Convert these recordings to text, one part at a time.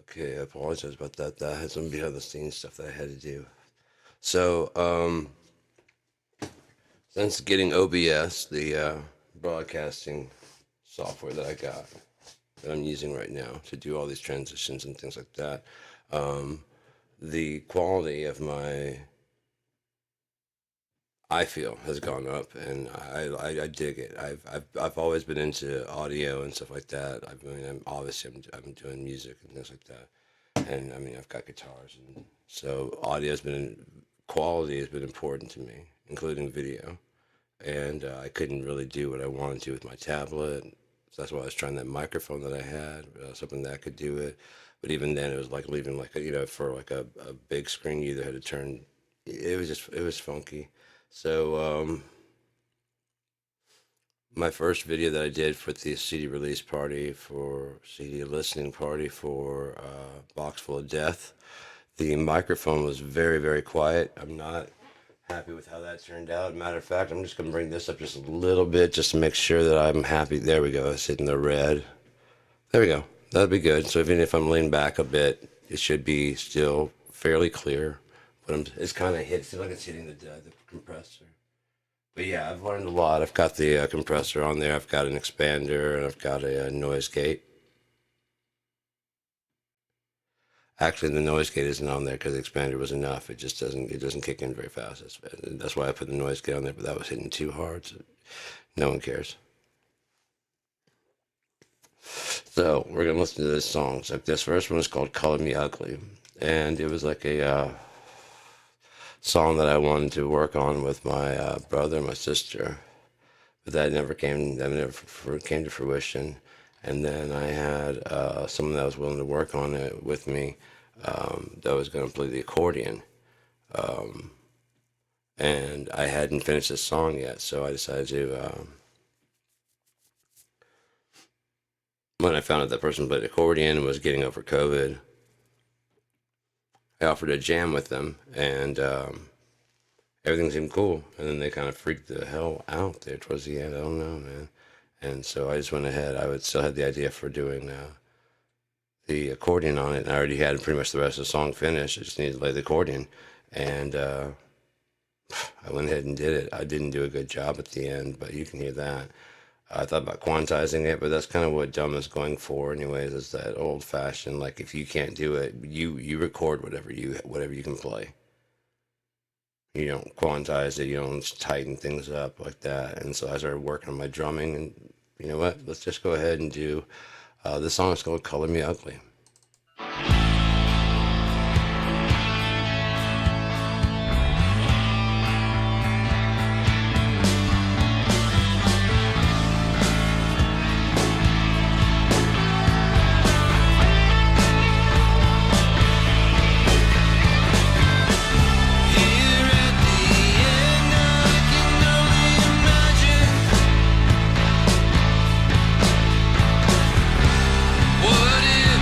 Okay, I apologize about that. That had some behind the scenes stuff that I had to do. So, since getting OBS, the broadcasting software that I got, that I'm using right now to do all these transitions and things like that, the quality of my I feel has gone up, and I dig it. I've always been into audio and stuff like that. I mean, I'm doing music and things like that, and I mean I've got guitars, and so quality has been important to me, including video. And I couldn't really do what I wanted to with my tablet. So that's why I was trying that microphone that I had, something that could do it. But even then, it was like leaving like for like a big screen, you either had to turn. It was funky. So my first video that I did for the CD release party for CD listening party for Box Full of Death, the microphone was very, very quiet. I'm not happy with how that turned out. Matter of fact, I'm just gonna bring this up just a little bit just to make sure that I'm happy. There we go. It's hitting the red. There we go. That'd be good. So even if I'm leaning back a bit, it should be still fairly clear. But it's kind of hit. It seems like it's hitting the compressor. But yeah, I've learned a lot. I've got the compressor on there. I've got an expander, and I've got a noise gate. Actually, the noise gate isn't on there because the expander was enough. It just doesn't kick in very fast. That's why I put the noise gate on there, but that was hitting too hard, so no one cares. So we're gonna listen to this song. So this first one is called "Color Me Ugly," and it was like a song that I wanted to work on with my brother and my sister, but that never came to fruition. And then I had someone that was willing to work on it with me, that was going to play the accordion. And I hadn't finished the song yet, so I decided to, when I found out that person played accordion and was getting over COVID, I offered a jam with them, and everything seemed cool. And then they kind of freaked the hell out there towards the end. I don't know, man. And so I just went ahead. I would still had the idea for doing the accordion on it, and I already had pretty much the rest of the song finished. I just needed to play the accordion, and I went ahead and did it. I didn't do a good job at the end, but you can hear that. I thought about quantizing it, but that's kind of what Dumb is going for, anyways. Is that old-fashioned? Like if you can't do it, you record whatever you can play. You don't quantize it, you don't tighten things up like that. And so I started working on my drumming, and you know what? Let's just go ahead and do this song is called "Color Me Ugly." What it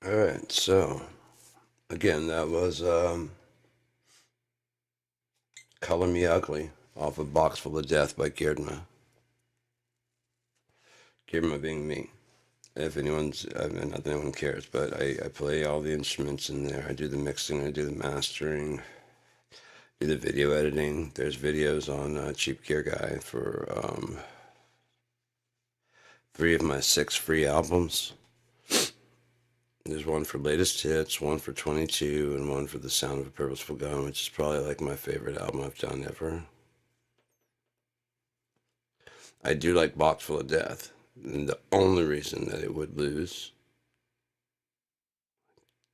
Alright, so again, that was Color Me Ugly off of Box Full of Death by Gearedmah. Gearedmah being me. If anyone's, I mean, not that anyone cares, but I play all the instruments in there. I do the mixing, I do the mastering, do the video editing. There's videos on CheapGearGuy for 3 of my 6 free albums. There's one for latest hits, one for 22, and one for The Sound of a Purposeful Gun, which is probably like my favorite album I've done ever. I do like Box Full of Death, and the only reason that it would lose,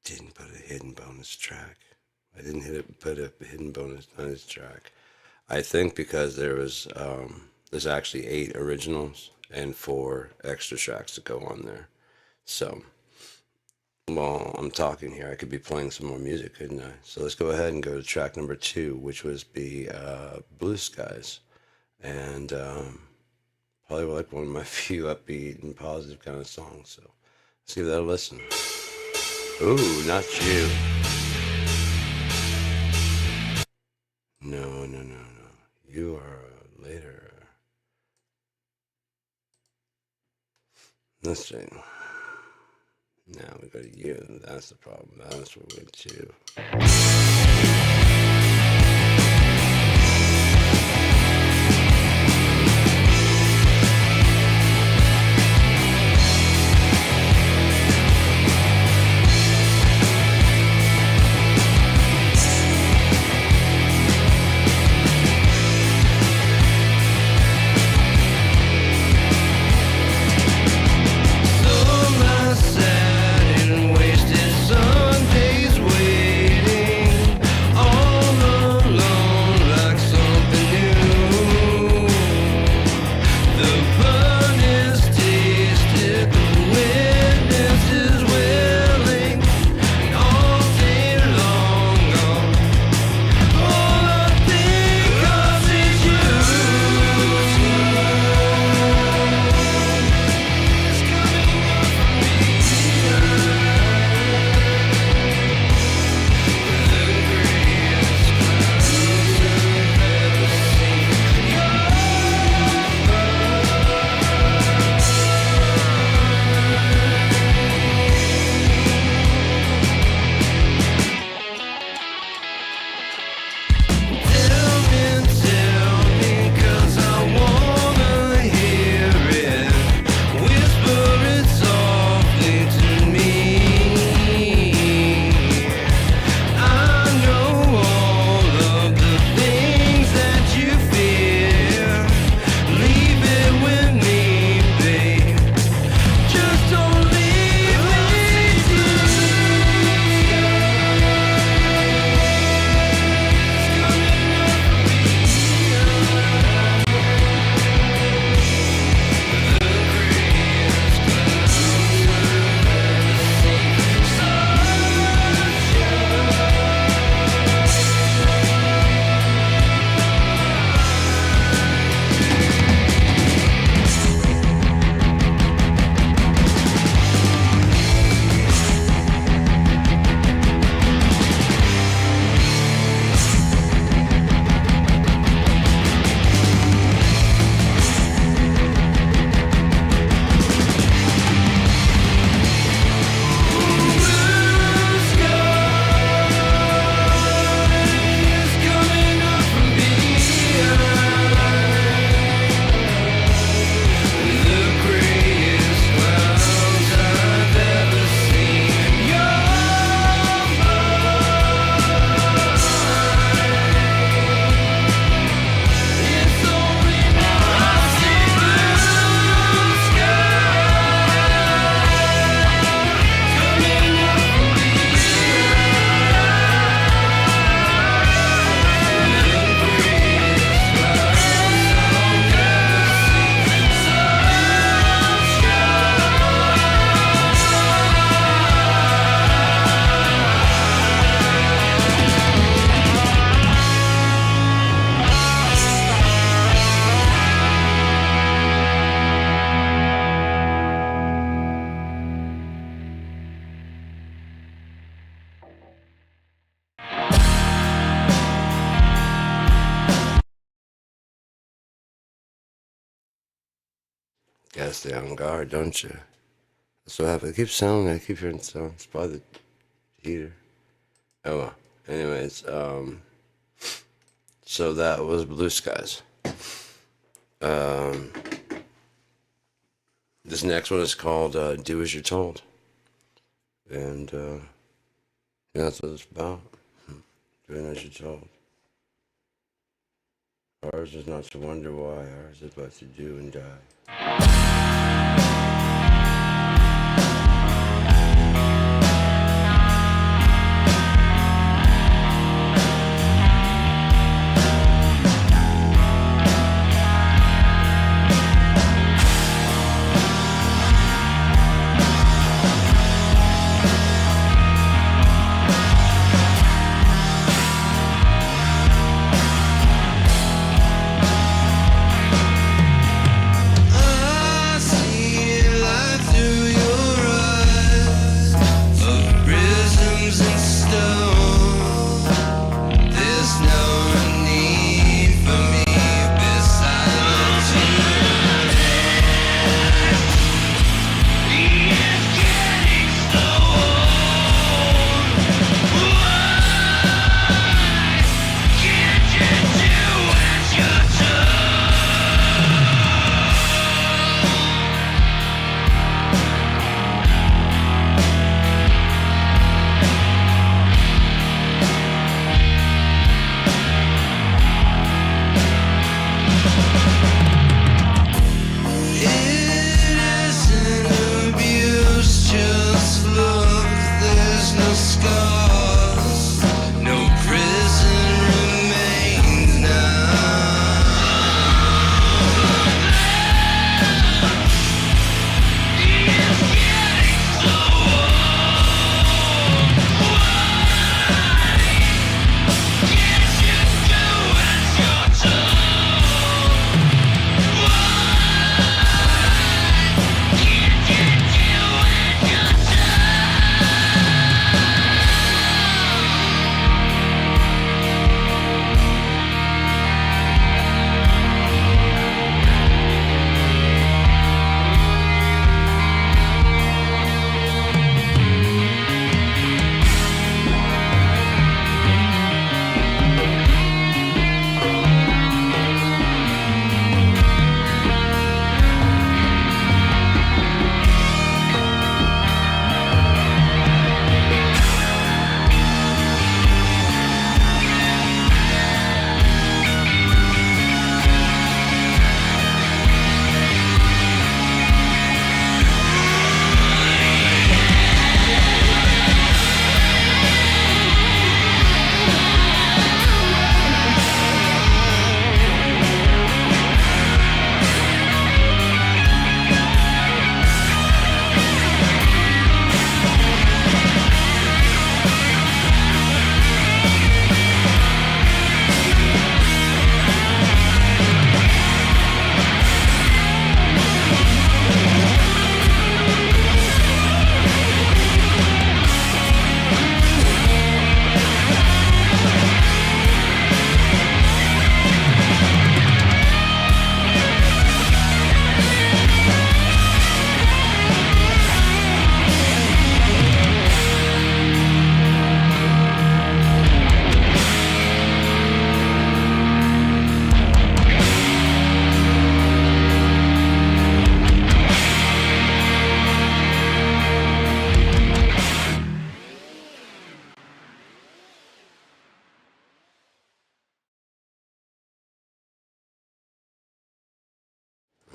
didn't put a hidden bonus track. I didn't put a hidden bonus track. I think because there's actually 8 originals and 4 extra tracks that go on there. So while I'm talking here, I could be playing some more music, couldn't I? So let's go ahead and go to track number 2, which was the Blue Skies. And probably like one of my few upbeat and positive kind of songs. So let's give that a listen. Ooh, not you. No. You are later. Let's see. Now we go to you. That's the problem. That's what we went to. So my sad and wasted Sundays waiting. gotta stay on guard, don't you? That's what happened. It keeps sounding. I keep hearing sound. It's probably the heater. Oh well. Anyways, so that was Blue Skies. This next one is called Do As You're Told. And yeah, that's what it's about. Doing as you're told. Ours is not to wonder why. Ours is but to do and die.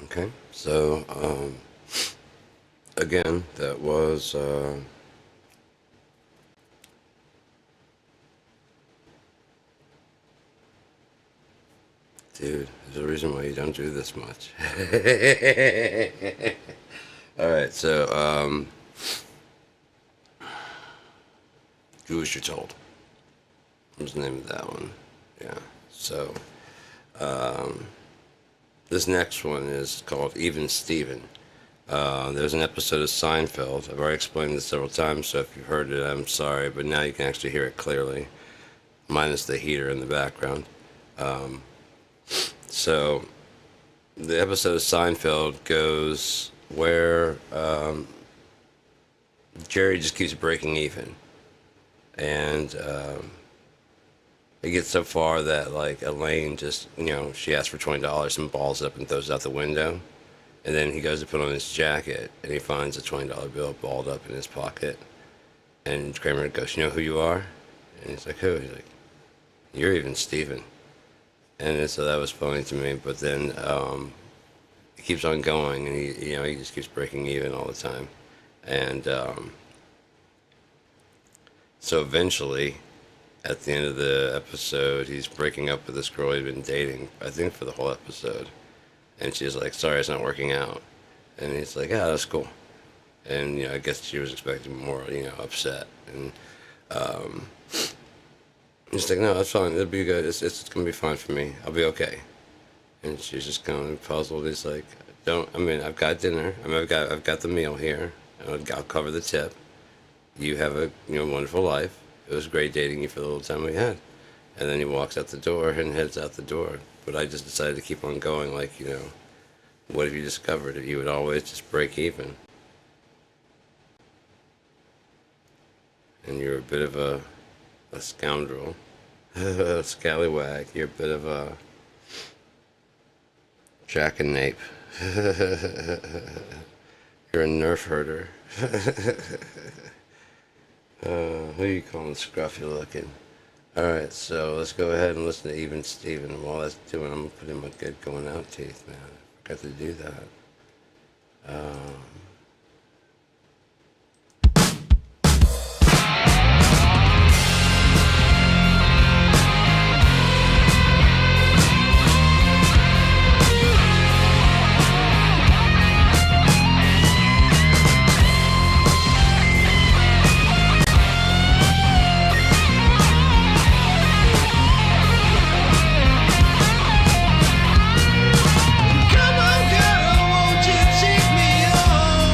Okay, so again, that was dude, there's a reason why you don't do this much. All right, so do as you're told. What's the name of that one? Yeah. So this next one is called Even Steven. There's an episode of Seinfeld. I've already explained this several times, so if you've heard it, I'm sorry, but now you can actually hear it clearly, minus the heater in the background. So the episode of Seinfeld goes where Jerry just keeps breaking even, and it gets so far that like Elaine just, she asks for $20 and balls it up and throws it out the window, and then he goes to put on his jacket and he finds a $20 bill balled up in his pocket, and Kramer goes, "You know who you are?" And he's like, "Who?" He's like, "You're even Steven." And so that was funny to me, but then he keeps on going, and he just keeps breaking even all the time, and so eventually, at the end of the episode, he's breaking up with this girl he'd been dating, I think, for the whole episode. And she's like, "Sorry, it's not working out." And he's like, "Yeah, that's cool." And, I guess she was expecting more, upset. And he's like, "No, that's fine. It'll be good. It's going to be fine for me. I'll be okay." And she's just kind of puzzled. He's like, I've got dinner. I've got the meal here. I'll cover the tip. You have a wonderful life. It was great dating you for the little time we had." And then he walks out the door and heads out the door. But I just decided to keep on going, like, what have you discovered? That you would always just break even. And you're a bit of a scoundrel, a scallywag. You're a bit of a jackanape. You're a nerf herder. Who you calling scruffy looking? Alright, so let's go ahead and listen to Even Steven. While that's doing, I'm going to put in my good going out teeth, man. I forgot to do that. Come on, girl, won't you take me home?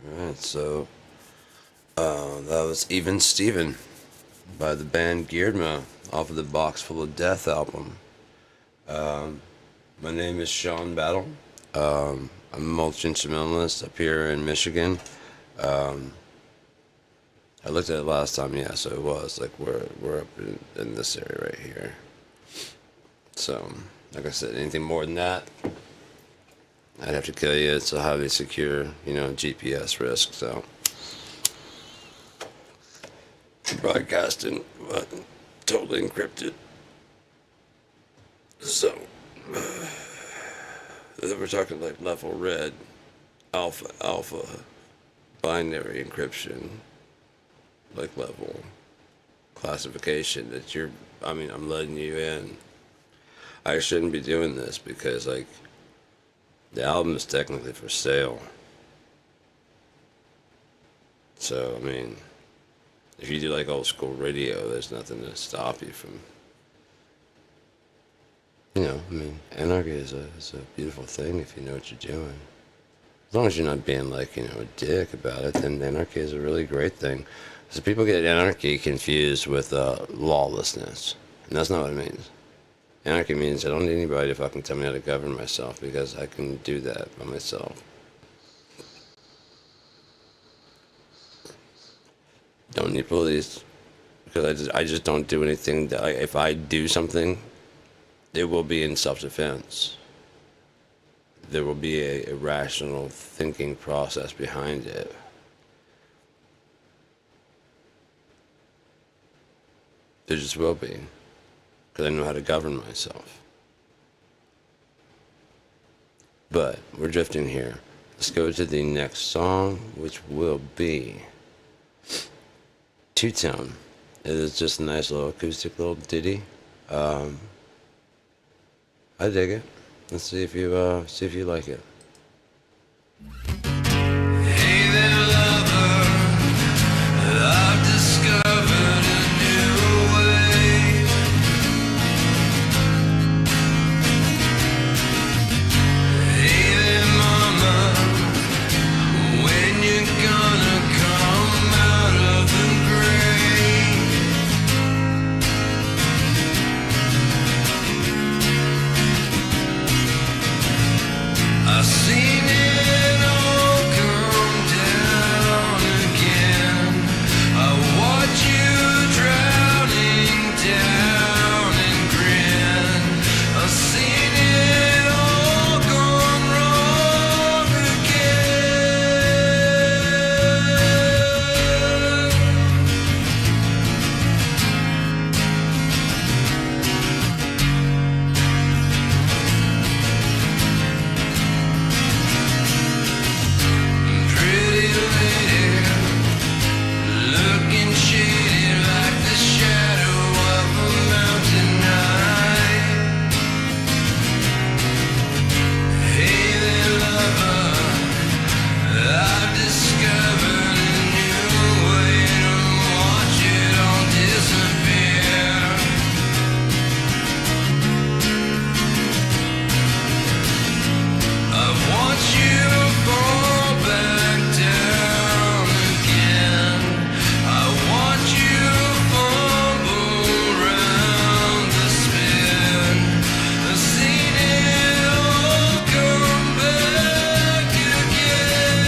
Alright, so that was Even Steven by the band Gearedmah off of the Box Full of Death album. My name is Sean Battle. I'm a multi-instrumentalist up here in Michigan. I looked at it last time, yeah, so it was like we're up in this area right here. So, like I said, anything more than that, I'd have to kill you. It's a highly secure, GPS risk, so. Broadcasting, but totally encrypted. So, we're talking like level red, alpha, binary encryption, like level classification that I'm letting you in. I shouldn't be doing this because, like, the album is technically for sale. So, if you do like old school radio, there's nothing to stop you from, anarchy is a beautiful thing if you know what you're doing. As long as you're not being like, a dick about it, then anarchy is a really great thing. So people get anarchy confused with lawlessness, and that's not what it means. Anarchy means I don't need anybody to fucking tell me how to govern myself because I can do that by myself. Don't need police because I just don't do anything that if I do something, it will be in self-defense. There will be a rational thinking process behind it. There just will be, because I know how to govern myself. But we're drifting here. Let's go to the next song, which will be Two-Tone. It is just a nice little acoustic little ditty. I dig it. Let's see if you like it. Hey there, lover, I've discovered a new way. Hey there, mama, when you gonna come out of the grave? I've seen it all come down again. I watch you drowning down and grin. I've seen it all gone wrong again. Pretty lady, looking shady like the shadow of a mountain night. Hey there, lover, I've discovered a new way to watch it all disappear. I've watched you fall back down again. I watch you fumble round the spin. I've seen it all come back again.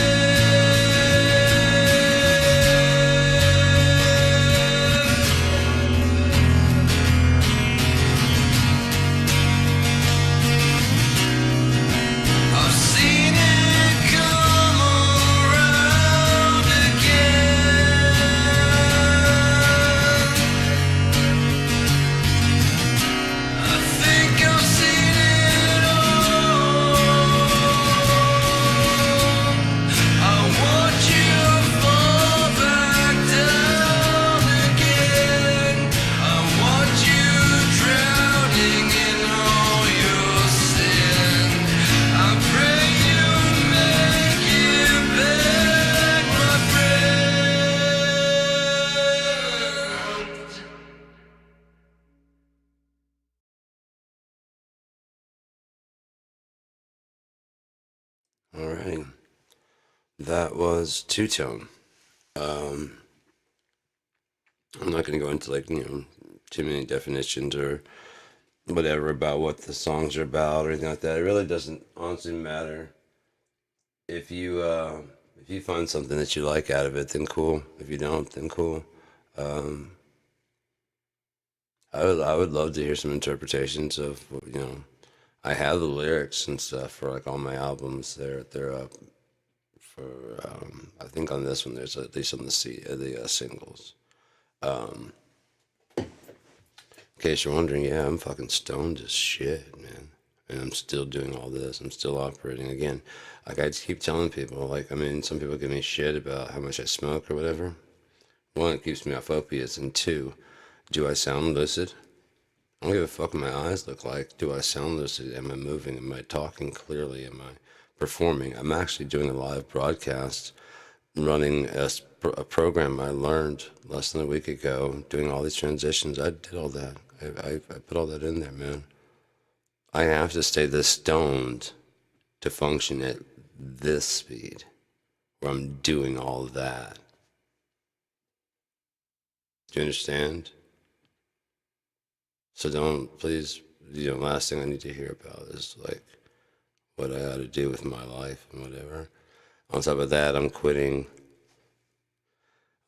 I've seen it come around again. I think I've seen it all. I watch you fall back down again. I watch you drowning in all your sin. I pray you make it back, my friend. Alrighty. That was Two Tone. I'm not going to go into like, too many definitions or whatever about what the songs are about or anything like that. It really doesn't honestly matter. If you find something that you like out of it, then cool. If you don't, then cool. Um, I would love to hear some interpretations of, I have the lyrics and stuff for like all my albums. They're up for I think on this one there's at least on the singles. Um, in case you're wondering, yeah, I'm fucking stoned as shit, man. And I'm still doing all this. I'm still operating again. Like I just keep telling people, like, I mean, some people give me shit about how much I smoke or whatever. One, it keeps me off opiates, and two, do I sound lucid? I don't give a fuck what my eyes look like. Do I sound lucid? Am I moving? Am I talking clearly? Am I performing? I'm actually doing a live broadcast, running a program I learned less than a week ago, doing all these transitions. I did all that. I put all that in there, man. I have to stay this stoned to function at this speed where I'm doing all that. Do you understand? So don't, please, last thing I need to hear about is like what I ought to do with my life and whatever. On top of that, I'm quitting,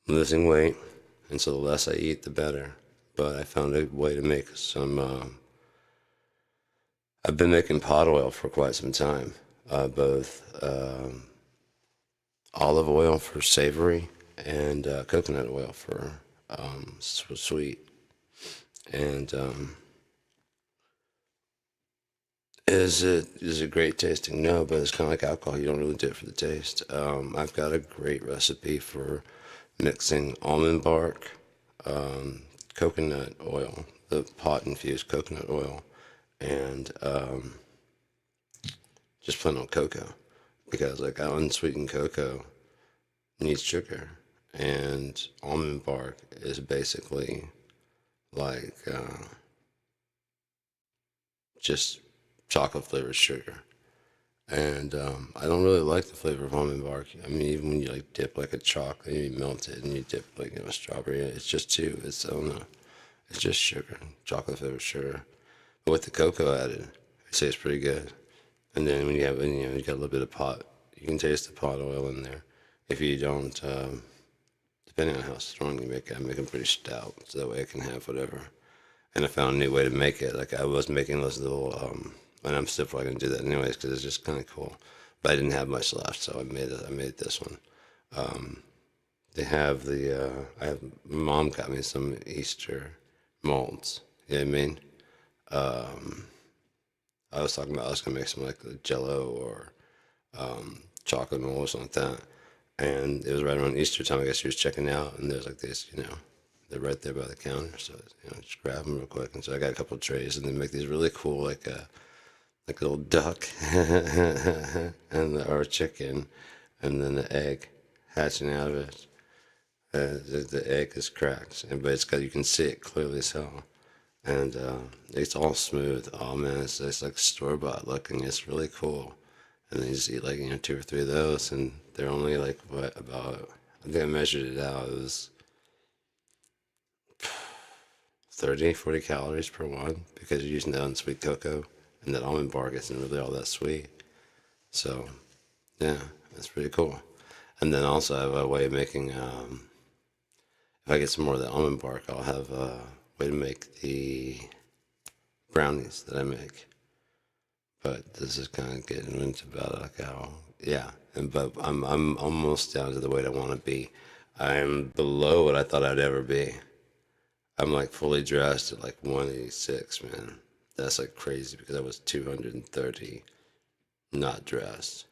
I'm losing weight, and so the less I eat, the better. But I found a way to make some, I've been making pot oil for quite some time, both olive oil for savory and coconut oil for sweet. And is it great tasting? No, but it's kind of like alcohol. You don't really do it for the taste. I've got a great recipe for mixing almond bark, coconut oil, the pot infused coconut oil, and just plain old cocoa, because like unsweetened cocoa needs sugar, and almond bark is basically like just chocolate flavored sugar. And I don't really like the flavor of almond bark. I mean, even when you like dip like a chocolate, you melt it and you dip like strawberry, it's just too. It's I don't know. It's just sugar, chocolate flavored sugar. But with the cocoa added, I say it's pretty good. And then when you have, you got a little bit of pot. You can taste the pot oil in there. If you don't, depending on how strong you make it, I make them pretty stout, so that way I can have whatever. And I found a new way to make it. Like I was making those little, and I'm still probably gonna do that anyways because it's just kind of cool. But I didn't have much left, so I made it. I made this one. They have mom got me some Easter molds. You know what I mean? I was talking about I was gonna make some like Jello or chocolate roll or something like that. And it was right around Easter time. I guess she was checking out, and there's like this, they're right there by the counter. So just grab them real quick. And so I got a couple of trays, and they make these really cool like a little duck or chicken, and then the egg hatching out of it. The egg is cracked, but you can see it clearly as hell. And it's all smooth. Oh man, it's like store bought looking. It's really cool. And then you just eat like 2 or 3 of those, and they're only like what about? I think I measured it out. It was 30, 40 calories per one because you're using that unsweet cocoa, and that almond bark isn't really all that sweet. So yeah, that's pretty cool. And then also I have a way of making. If I get some more of the almond bark, I'll have a way to make the brownies that I make. But this is kind of getting into about like how, yeah. But I'm almost down to the weight I want to be. I'm below what I thought I'd ever be. I'm like fully dressed at like 186, man. That's like crazy because I was 230 not dressed.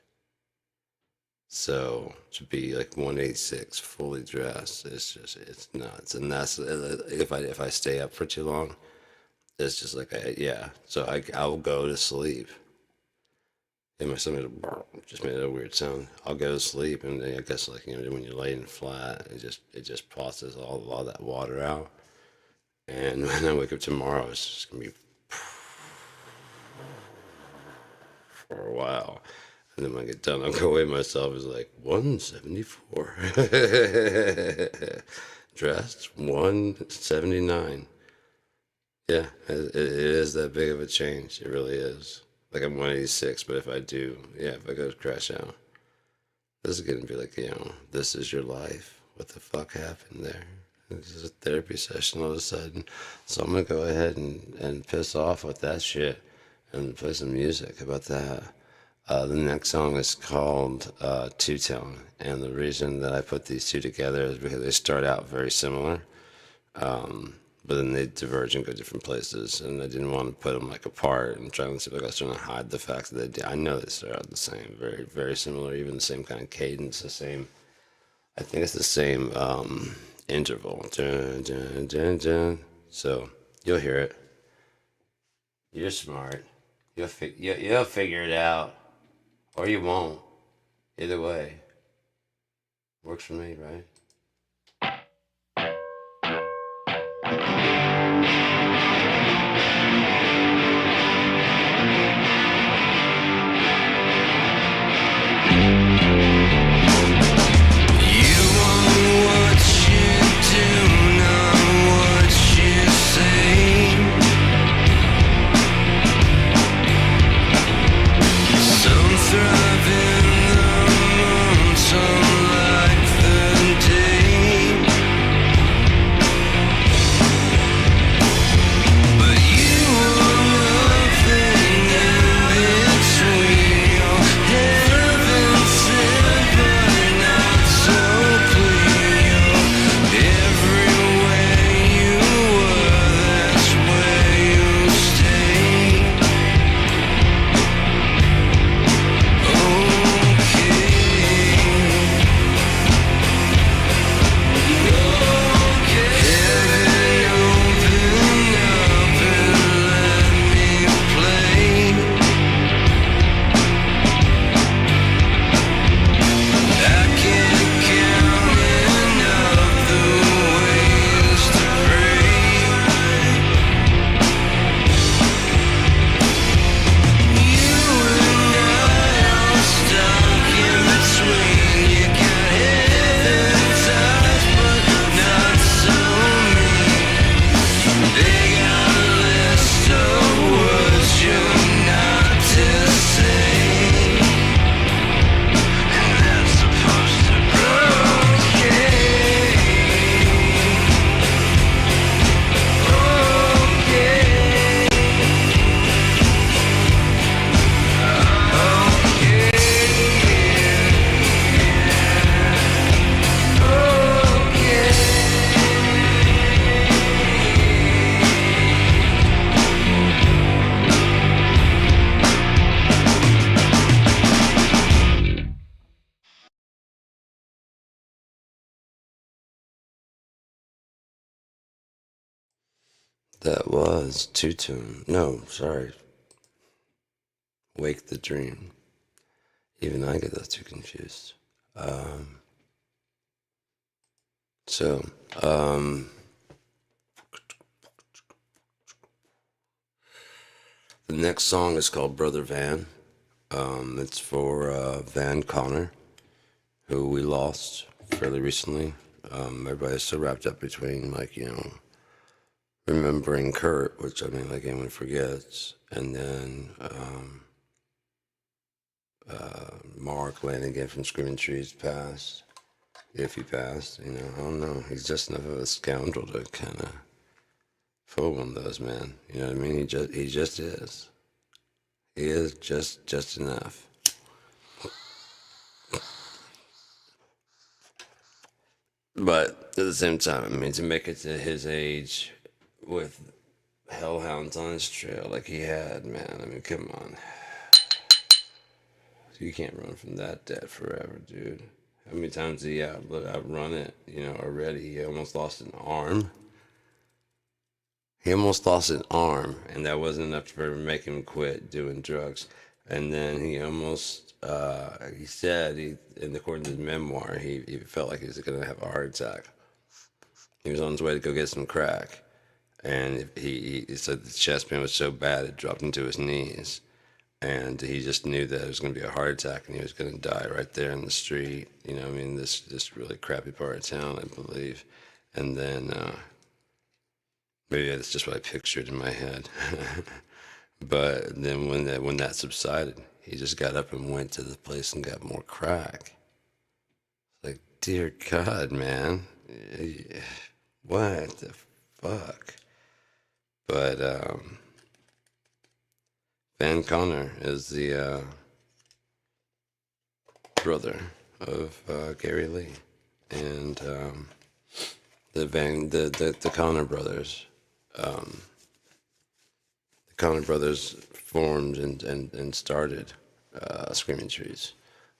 So to be like 186 fully dressed, it's nuts. And that's if I stay up for too long, it's just like yeah. So I'll go to sleep. And my stomach just made a weird sound. I'll go to sleep, and I guess like when you're laying flat, it just processes all that water out. And when I wake up tomorrow, it's just gonna be for a while. And then when I get done, I'll go away myself. It's like 174. Dressed 179. Yeah, it is that big of a change. It really is. Like I'm 186, but if I do, yeah, if I go crash out, this is gonna be like, this is your life. What the fuck happened there? This is a therapy session all of a sudden. So I'm gonna go ahead and piss off with that shit and play some music about that. The next song is called Two Tone, and the reason that I put these two together is because they start out very similar, but then they diverge and go different places, and I didn't want to put them like apart and try to see like I was trying to hide the fact that they did. I know they start out the same, very very similar, even the same kind of cadence, the same. I think it's the same interval. Dun, dun, dun, dun. So you'll hear it. You're smart. You'll figure it out. Or you won't. Either way. Works for me, right? You are what you do, not what you say. Some thrive in the moon, some like the day. But you are nothing in between. Your heaven sent, but not so clear. Everywhere you were, that's where you stay. That was Two Tone. No, sorry. Wake the Dream. Even I get those two confused. So, the next song is called Brother Van. It's for Van Connor, who we lost fairly recently. Everybody's so wrapped up between, like, remembering Kurt, which I mean, like anyone forgets, and then Mark Lanigan from Screaming Trees passed. If he passed, I don't know. He's just enough of a scoundrel to kind of fool one of those, man. You know what I mean? He just is. He is just enough. But at the same time, I mean, to make it to his age with hellhounds on his trail like he had, man, I mean, come on. You can't run from that debt forever, dude. How many times did he outrun it, already? He almost lost an arm. And that wasn't enough to make him quit doing drugs. And then he almost, he said, according to his memoir, he felt like he was going to have a heart attack. He was on his way to go get some crack. And he said the chest pain was so bad it dropped into his knees. and he just knew that it was going to be a heart attack and he was going to die right there in the street. You know, I mean, this really crappy part of town, I believe. And then maybe that's just what I pictured in my head. But then when that subsided, he just got up and went to the place and got more crack. Like, dear God, man, what the fuck? But Van Connor is the brother of Gary Lee, and the Connor brothers. The Connor brothers formed and started Screaming Trees,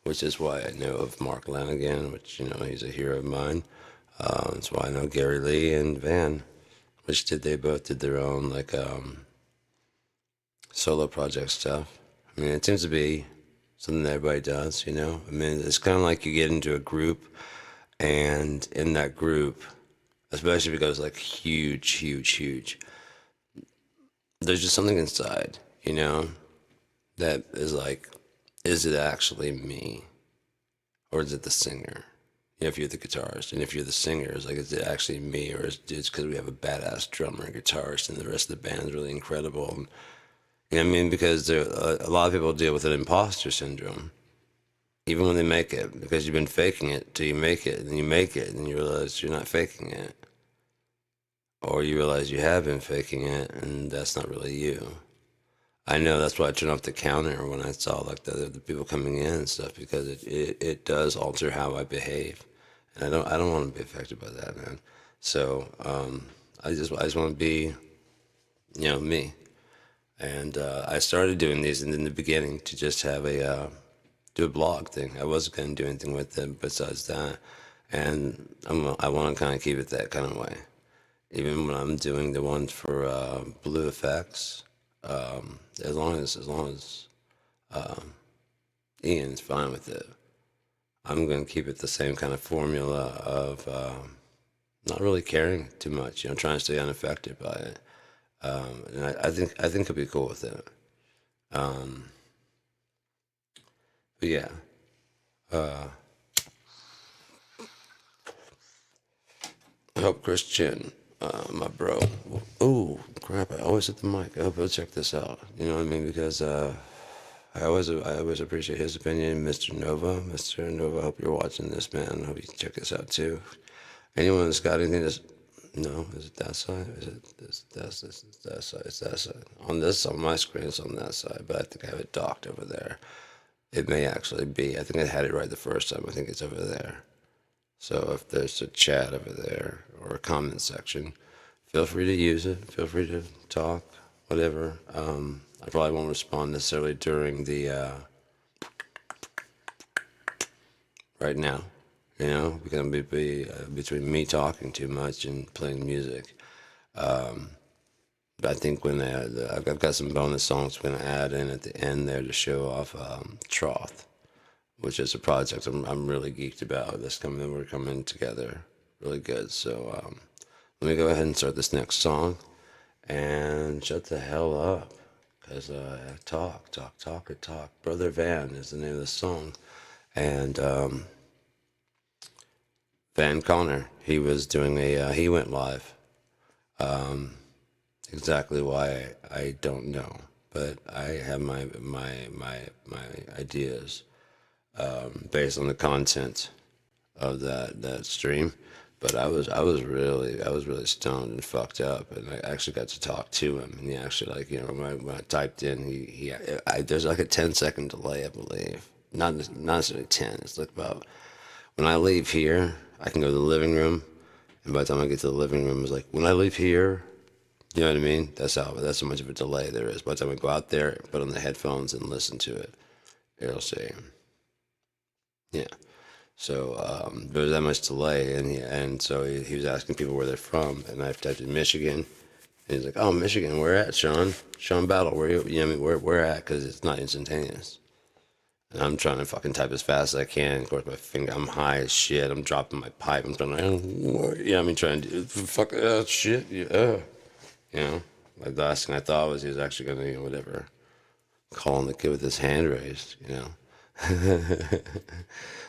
which is why I know of Mark Lanigan, which, you know, he's a hero of mine. That's why I know Gary Lee and Van, which they both did their own like solo project stuff. I mean, it seems to be something that everybody does, you know? I mean, it's kind of like you get into a group, and in that group, especially if it goes like huge, there's just something inside, you know, that is like, is it actually me? Or is it the singer? You know, if you're the guitarist, and if you're the singer, it's like, is it actually me? Or is it just because we have a badass drummer and guitarist and the rest of the band's really incredible? And, you know what I mean? Because a lot of people deal with an imposter syndrome, even when they make it, because you've been faking it till you make it, and then you make it, and you realize you're not faking it. Or you realize you have been faking it, and that's not really you. I know that's why I turned off the counter when I saw like the people coming in and stuff, because it does alter how I behave, and I don't want to be affected by that, man. So I just want to be, you know, me. And I started doing these in the beginning to just have do a blog thing. I wasn't going to do anything with it besides that, and I want to kind of keep it that kind of way. Even when I'm doing the ones for Blue Effects, as long as Ian's fine with it, I'm going to keep it the same kind of formula of not really caring too much, you know, trying to stay unaffected by it. And I think he'll be cool with it. But yeah. Hope Christian, my bro. Oh crap! I always hit the mic. I hope he'll check this out. You know what I mean? Because I always appreciate his opinion, Mr. Nova. Mr. Nova, I hope you're watching this, man. I hope you check this out too. Anyone that's got anything that's no, is it that side? Is it that side? It's that side. On my screen, it's on that side, but I think I have it docked over there. It may actually be. I think I had it right the first time. I think it's over there. So if there's a chat over there or a comment section, feel free to use it. Feel free to talk, whatever. I probably won't respond necessarily during the right now, you know, because it'll be between me talking too much and playing music. But I think when I've got some bonus songs we're gonna add in at the end there to show off Troth, which is a project I'm really geeked about. We're coming together really good. So let me go ahead and start this next song, and shut the hell up, cause talk. Brother Van is the name of the song, and Van Connor, he was doing he went live. Exactly why I don't know, but I have my ideas based on the content of that stream. But I was really stoned and fucked up, and I actually got to talk to him, and he actually, like, you know, when I typed in, there's like a 10-second delay, I believe. Not necessarily 10. It's like about when I leave here, I can go to the living room, and by the time I get to the living room, it's like when I leave here. You know what I mean? That's how much of a delay there is. By the time I go out there, put on the headphones and listen to it, it'll say, yeah. So there was that much delay, and so he was asking people where they're from, and I typed in Michigan, and he's like, "Oh, Michigan, where at, Sean? Sean Battle, where you know what I mean? Where at? Because it's not instantaneous." And I'm trying to fucking type as fast as I can. Of course, my finger, I'm high as shit. I'm dropping my pipe. I'm trying to, you know, I mean, trying to do fuck shit, yeah. You know, like the last thing I thought was he was actually gonna, you know, whatever, calling the kid with his hand raised, you know.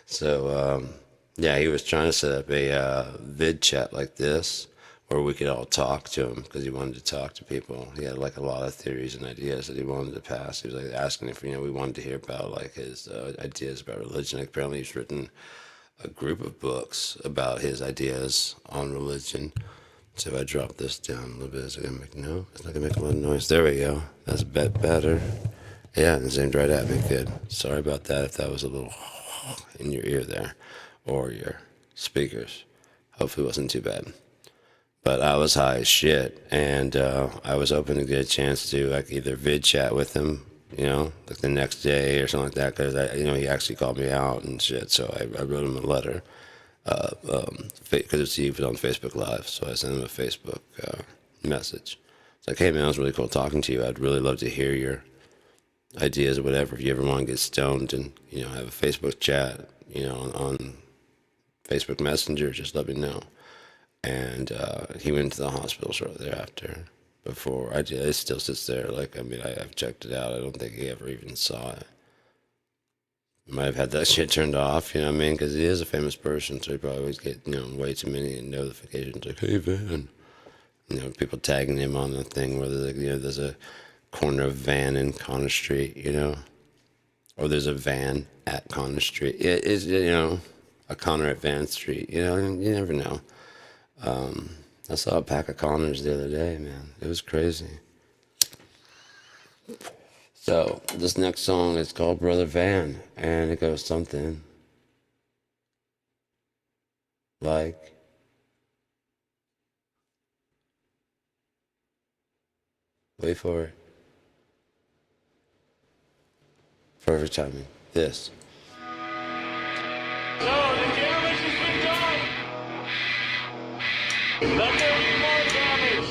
So, yeah, he was trying to set up a vid chat like this where we could all talk to him because he wanted to talk to people. He had like a lot of theories and ideas that he wanted to pass. He was like asking if, we wanted to hear about like his ideas about religion. Like, apparently he's written a group of books about his ideas on religion. So if I drop this down a little bit, is it gonna make no? It's not gonna make a lot of noise. There we go. That's a bit better. Yeah, it aimed right at me. Good. Sorry about that if that was a little in your ear there, or your speakers. Hopefully it wasn't too bad. But I was high as shit, and I was hoping to get a chance to like either vid chat with him, like the next day or something like that, because he actually called me out and shit. So I wrote him a letter, because he was on Facebook Live, so I sent him a Facebook message. It's like, hey man, it was really cool talking to you. I'd really love to hear your ideas or whatever. If you ever want to get stoned and have a Facebook chat, on Facebook Messenger, just let me know. And he went to the hospital shortly thereafter. Before I did, it still sits there. Like, I mean, I've checked it out. I don't think he ever even saw it. Might have had that shit turned off, you know what I mean? Because he is a famous person, so he probably always get, way too many notifications like, hey, Van. People tagging him on the thing, whether, there's a corner of Van in Connor Street, or there's a Van at Connor Street. It is, a Connor at Van Street, you never know. I saw a pack of Connors the other day, man. It was crazy. So, this next song is called Brother Van, and it goes something like, wait for it. Perfect timing. This. So, the damage has been done. Let there be more damage.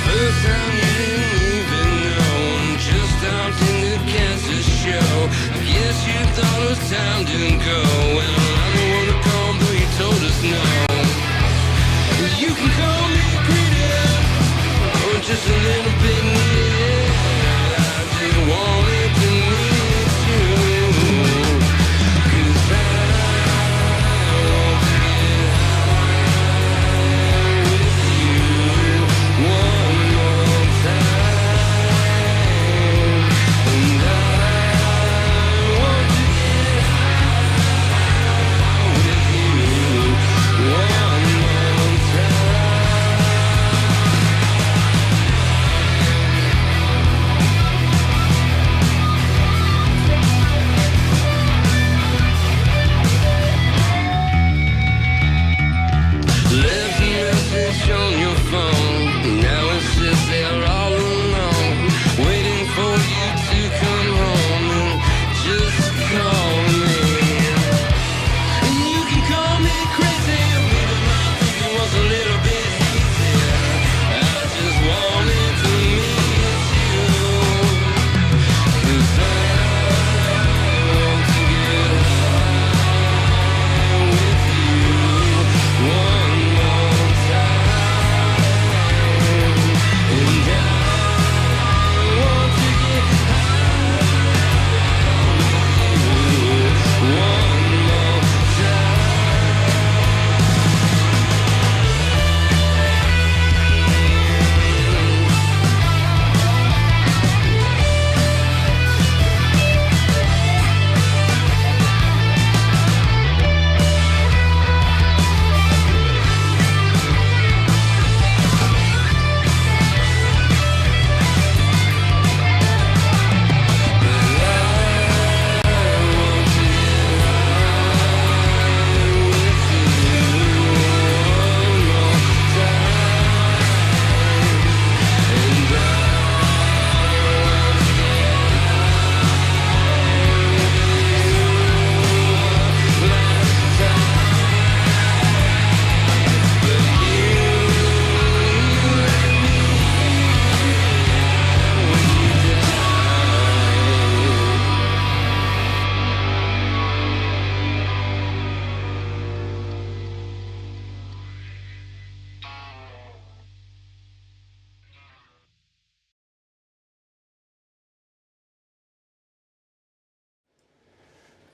First time you didn't even know just how to cast a show.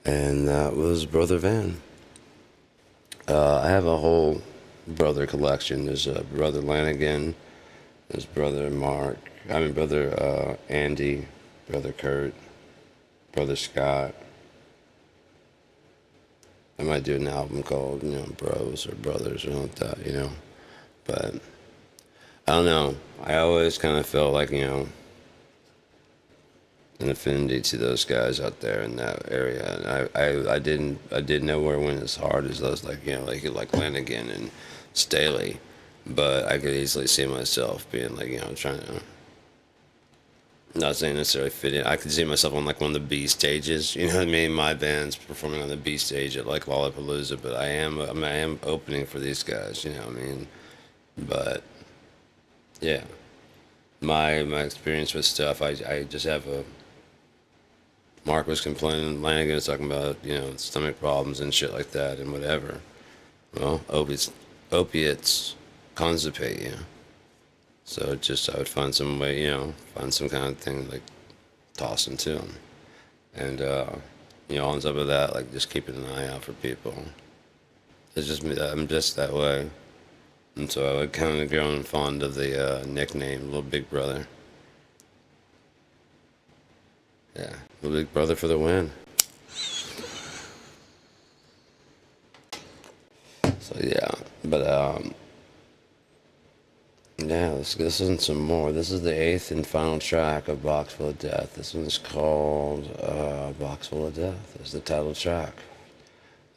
And that was Brother Van. I have a whole brother collection. There's Brother Lanigan, there's Brother Mark, Brother Andy, Brother Kurt, Brother Scott. I might do an album called, Bros or Brothers or something like that, But I don't know. I always kind of felt like, an affinity to those guys out there in that area. And I didn't know where it went as hard as those, like Lanigan and Staley. But I could easily see myself being like, trying to, not saying necessarily fit in. I could see myself on like one of the B stages. You know what I mean? My band's performing on the B stage at like Lollapalooza, but I am opening for these guys. You know what I mean? But yeah, my experience with stuff. I just have a. Mark was complaining. Lanigan was talking about stomach problems and shit like that and whatever. Well, opiates constipate you. So I would find some way, find some kind of thing like toss into them. And, on top of that, like just keeping an eye out for people. It's just me, I'm just that way. And so I would kind of grown fond of the nickname Little Big Brother. Yeah, Little Big Brother for the win. So yeah, but yeah, let's listen to some more. This is the 8th and final track of Box Full of Death. This one's called Box Full of Death. It's the title track.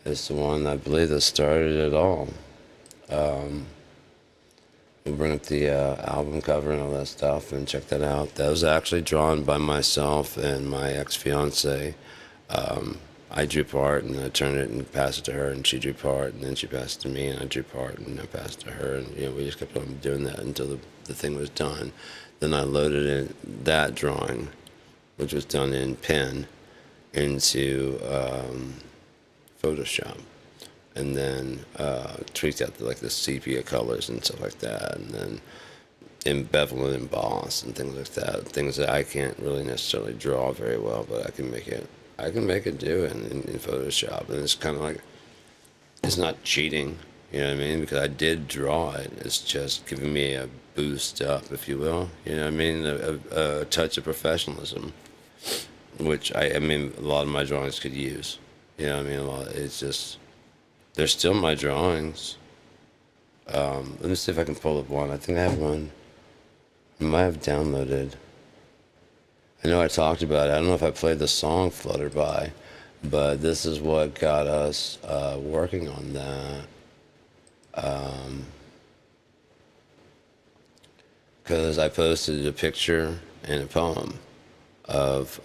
It's the one I believe that started it all. We'll bring up the album cover and all that stuff and check that out. That was actually drawn by myself and my ex-fiance. I drew part and I turned it and passed it to her, and she drew part, and then she passed it to me, and I drew part and I passed it to her, and we just kept on doing that until the thing was done. Then I loaded in that drawing, which was done in pen, into Photoshop, and then tweaked out the sepia colors and stuff like that, and then bevel and emboss and things like that. Things that I can't really necessarily draw very well, but I can make it do in Photoshop. And it's kind of like, it's not cheating, you know what I mean? Because I did draw it. It's just giving me a boost up, if you will. You know what I mean? A touch of professionalism, which I mean, a lot of my drawings could use. You know what I mean? It's just, they're still my drawings. Let me see if I can pull up one. I think I have one. I might have downloaded. I know I talked about it. I don't know if I played the song Flutter By, but this is what got us working on that. Because I posted a picture and a poem of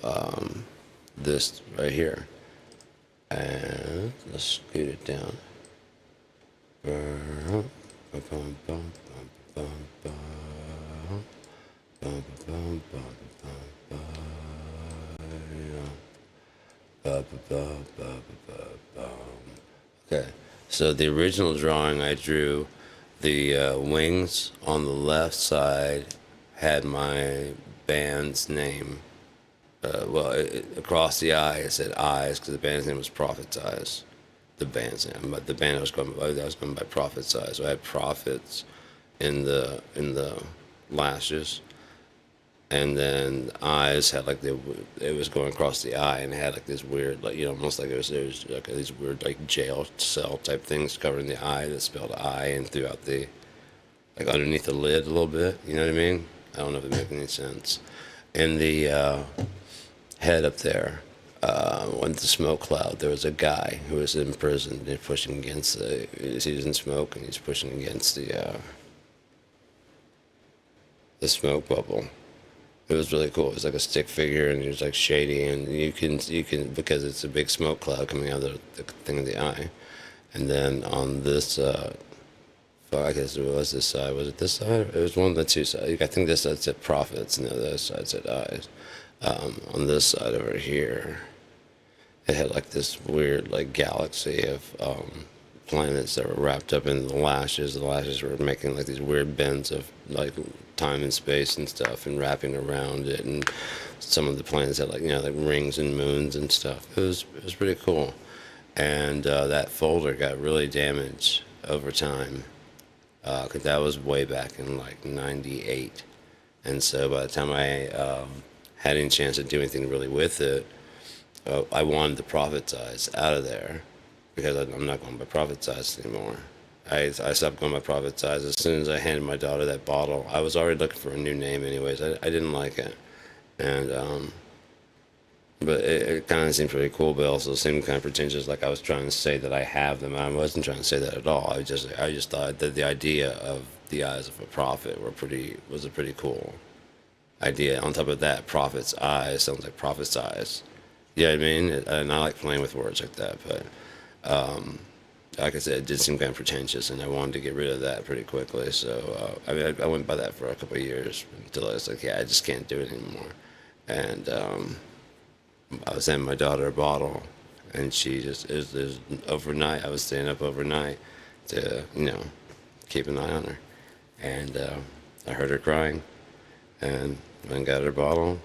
this right here. And let's scoot it down. Okay, so the original drawing I drew, the wings on the left side had my band's name. Across the eye it said Eyes, because the band's name was Prophet's Eyes. The band's name, but the band I was going by Prophet's Eyes. So I had prophets in the lashes, and then eyes had it was going across the eye, and it had like this weird, almost like there was like these weird jail cell type things covering the eye that spelled eye, and throughout underneath the lid a little bit. You know what I mean? I don't know if it makes any sense. And the head up there, when the smoke cloud, there was a guy who was in prison and pushing against he doesn't smoke, and he's pushing against the smoke bubble. It was really cool. It was like a stick figure, and it was like shady, and you can because it's a big smoke cloud coming out of the thing of the eye. And then on this, I guess it was this side. Was it this side? It was one of the two sides. I think this side said prophets, and the other side said eyes. On this side over here, it had like this weird galaxy of planets that were wrapped up in the lashes. The lashes were making like these weird bends of time and space and stuff, and wrapping around it, and some of the planets had like like rings and moons and stuff. It was pretty cool, and that folder got really damaged over time, because that was way back in like '98, and so by the time I had any chance to do anything really with it, I wanted the profit size out of there, because I'm not going by profit size anymore. I stopped going by profit size as soon as I handed my daughter that bottle. I was already looking for a new name anyways. I didn't like it, and but it kind of seemed pretty cool, but also seemed kind of pretentious, like I was trying to say that I have them. I wasn't trying to say that at all. I just thought that the idea of the eyes of a prophet was a pretty cool idea. On top of that, prophet's eyes sounds like prophet's eyes. You know what I mean? And I like playing with words like that, but like I said, it did seem kind of pretentious, and I wanted to get rid of that pretty quickly. So I went by that for a couple of years until I was like, yeah, I just can't do it anymore. And I was sending my daughter a bottle, and she just it was overnight. I was staying up overnight to keep an eye on her, and I heard her crying, and went and got her bottle,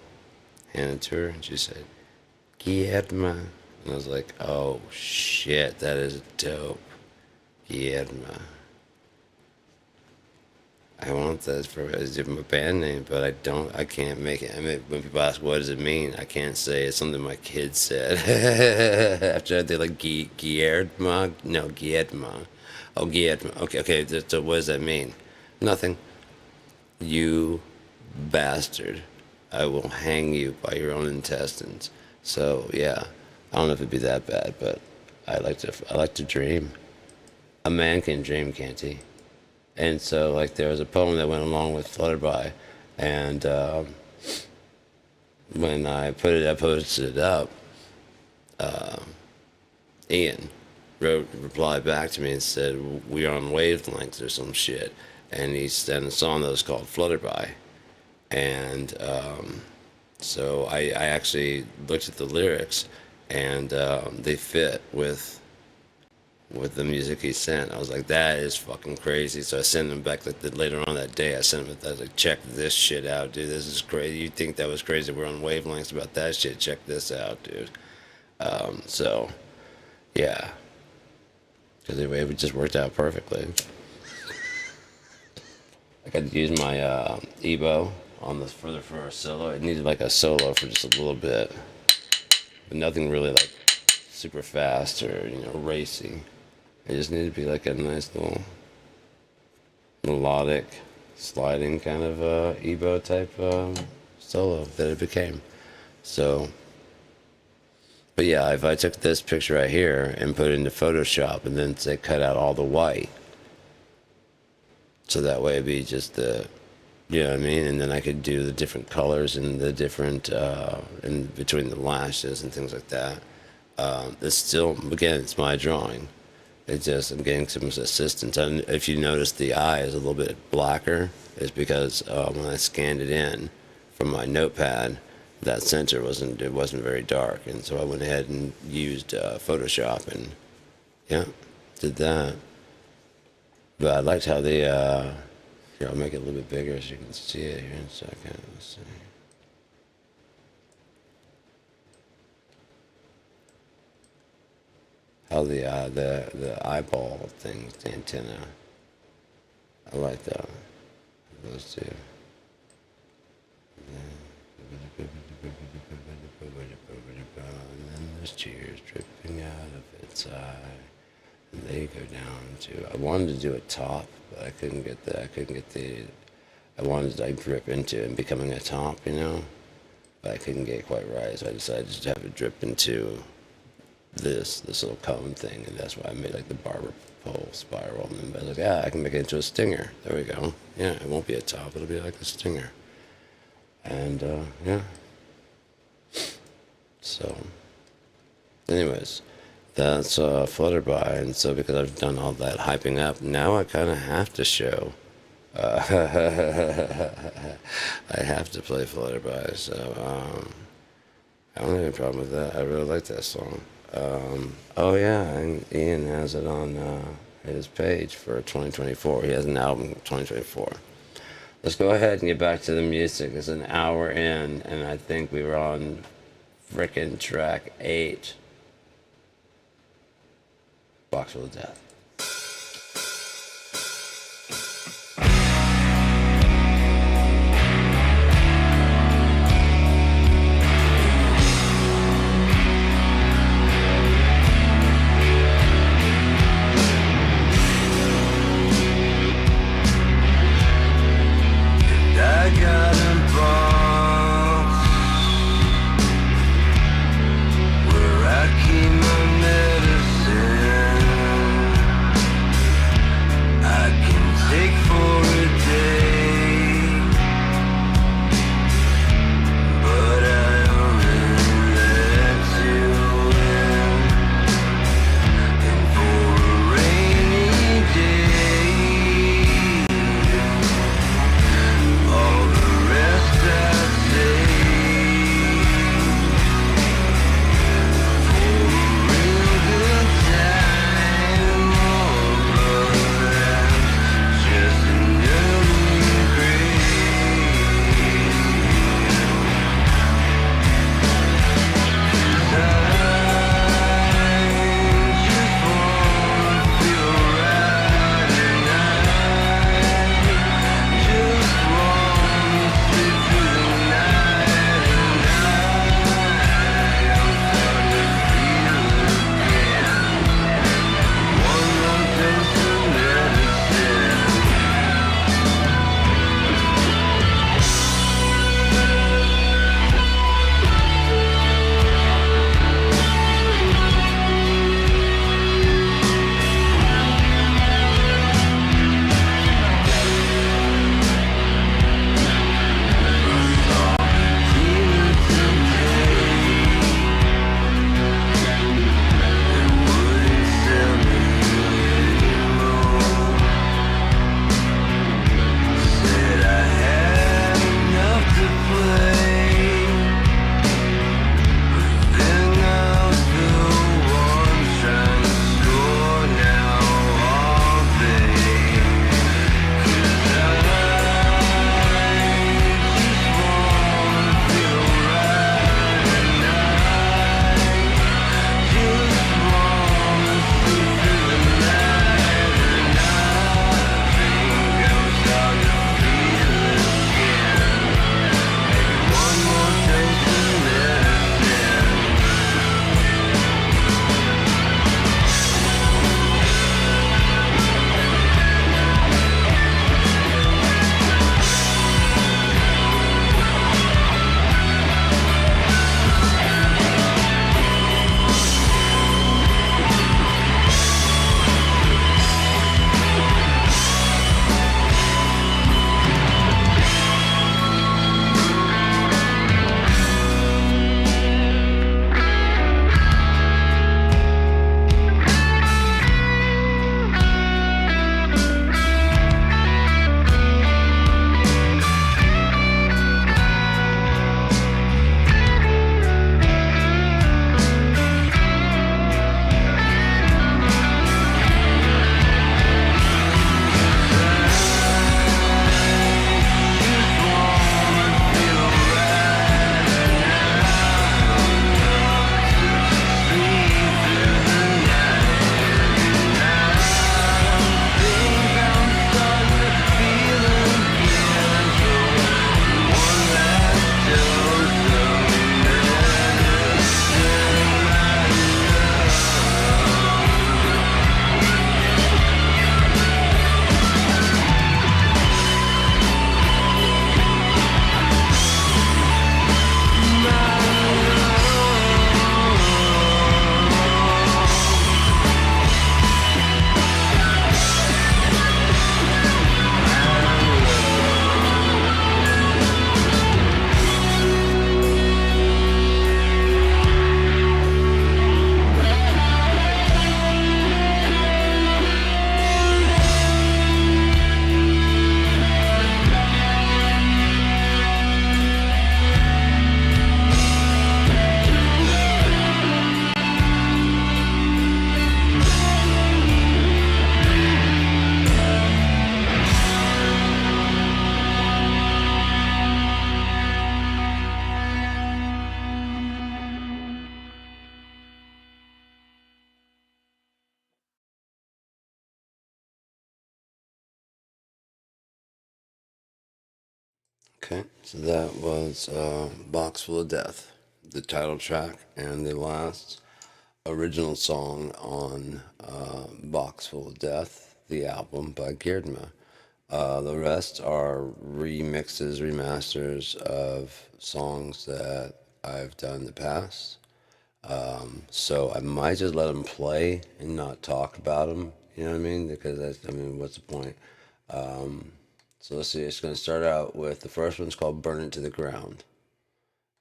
handed it to her, and she said, Gearedmah. And I was like, oh shit, that is dope. Gearedmah. I want that for my band name, but I can't make it. I mean, when people ask what does it mean, I can't say it's something my kids said. After they're like, Gearedmah? No, Gearedmah. Oh, Gearedmah. Okay, so what does that mean? Nothing. You bastard. I will hang you by your own intestines. So, yeah. I don't know if it'd be that bad, but I like to dream. A man can dream, can't he? And so, like, there was a poem that went along with Flutterby, and when I posted it up, Ian replied back to me and said, "We are on wavelengths or some shit," and he sent a song that was called Flutterby, and so I actually looked at the lyrics, and they fit with the music he sent. I was like, that is fucking crazy. So I sent him back later on that day. I sent him, I was like, check this shit out, dude. This is crazy. You think that was crazy? We're on wavelengths about that shit. Check this out, dude. So, yeah. Because anyway, it just worked out perfectly. I got to use my Ebo on this for a solo. It needed like a solo for just a little bit, but nothing really like super fast or racy. It just needed to be like a nice little melodic, sliding kind of Ebo type solo that it became. So, but yeah, if I took this picture right here and put it into Photoshop and then say cut out all the white, so that way it'd be just the, you know what I mean? And then I could do the different colors and the different, in between the lashes and things like that. It's still, again, it's my drawing. It's just, I'm getting some assistance. And if you notice the eye is a little bit blacker, it's because when I scanned it in from my notepad, that center wasn't very dark. And so I went ahead and used Photoshop and, yeah, did that. But I liked how the, here, I'll make it a little bit bigger so you can see it here in a second. Let's see. How the eyeball thing, the antenna. I like that. Those two. And then there's tears dripping out of its eye. And they go down to, I wanted to do a top, but I couldn't get the, I wanted to like drip into it and becoming a top, but I couldn't get it quite right, so I decided to have it drip into this little cone thing, and that's why I made like the barber pole spiral, and then I was like, I can make it into a stinger. There we go. Yeah, it won't be a top, it'll be like a stinger. And, yeah. So, anyways, that's Flutterby, and so because I've done all that hyping up, now I kind of have to show. I have to play Flutterby, so I don't have any problem with that. I really like that song. Oh yeah, and Ian has it on his page for 2024. He has an album 2024. Let's go ahead and get back to the music. It's an hour in, and I think we were on frickin' track 8. Boxful of Death. I got a box where I keep my medicine. Okay, so that was Box Full of Death, the title track, and the last original song on Box Full of Death, the album by Gearedmah. The rest are remixes, remasters of songs that I've done in the past. So I might just let them play and not talk about them. You know what I mean? Because what's the point? So let's see. It's going to start out with the first one's called "Burn It to the Ground."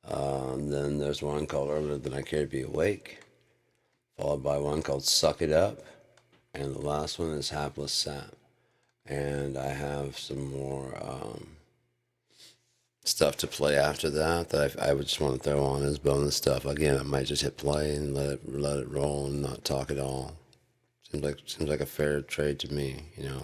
Then there's one called "Earlier Than I Care to Be Awake," followed by one called "Suck It Up," and the last one is "Hapless Sap." And I have some more stuff to play after that I would just want to throw on as bonus stuff. Again, I might just hit play and let it roll and not talk at all. Seems like a fair trade to me, you know.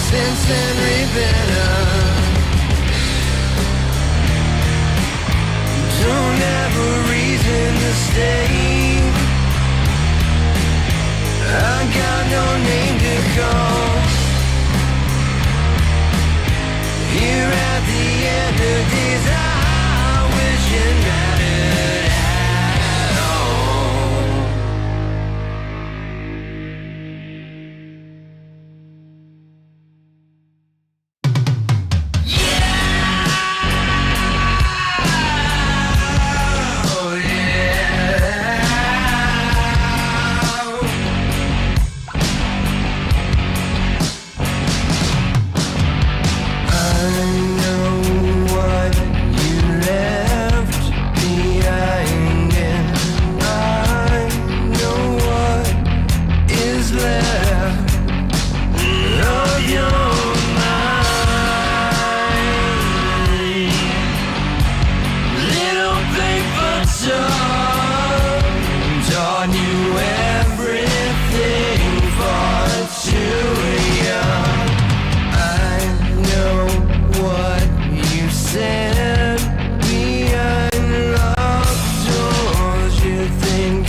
since then repent. Don't have a reason to stay. I got no name to call. Here at the end of days, I wish it mattered at all.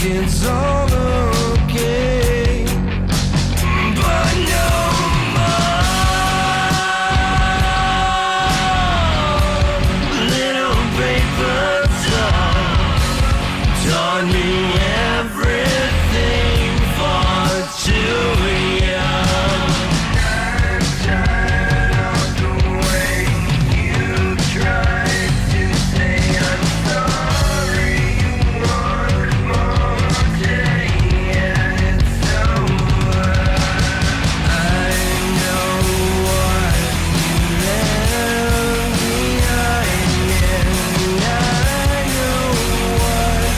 It's all okay, but no more. Little paper doll taught me everything far too young. I'm tired of the way you tried to say I'm sorry. One more day and it's over. I know what you left behind, and I know what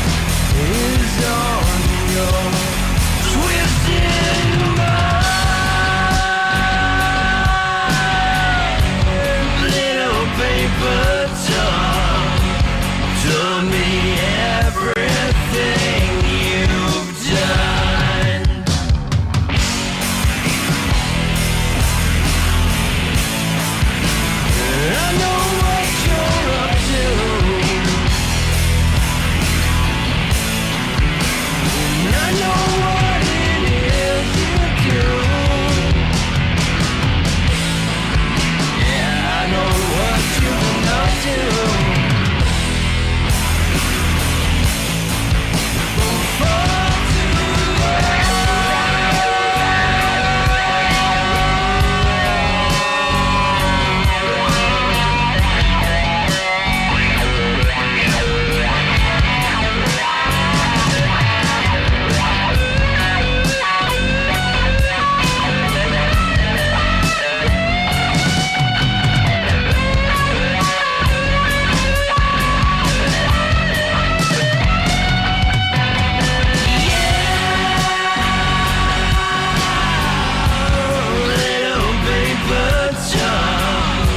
is on your twisted mind. Little paper doll told me everything you've done. I know what you're up to. I know what it is you do. Yeah, I know what you're not to. Far too little paper doll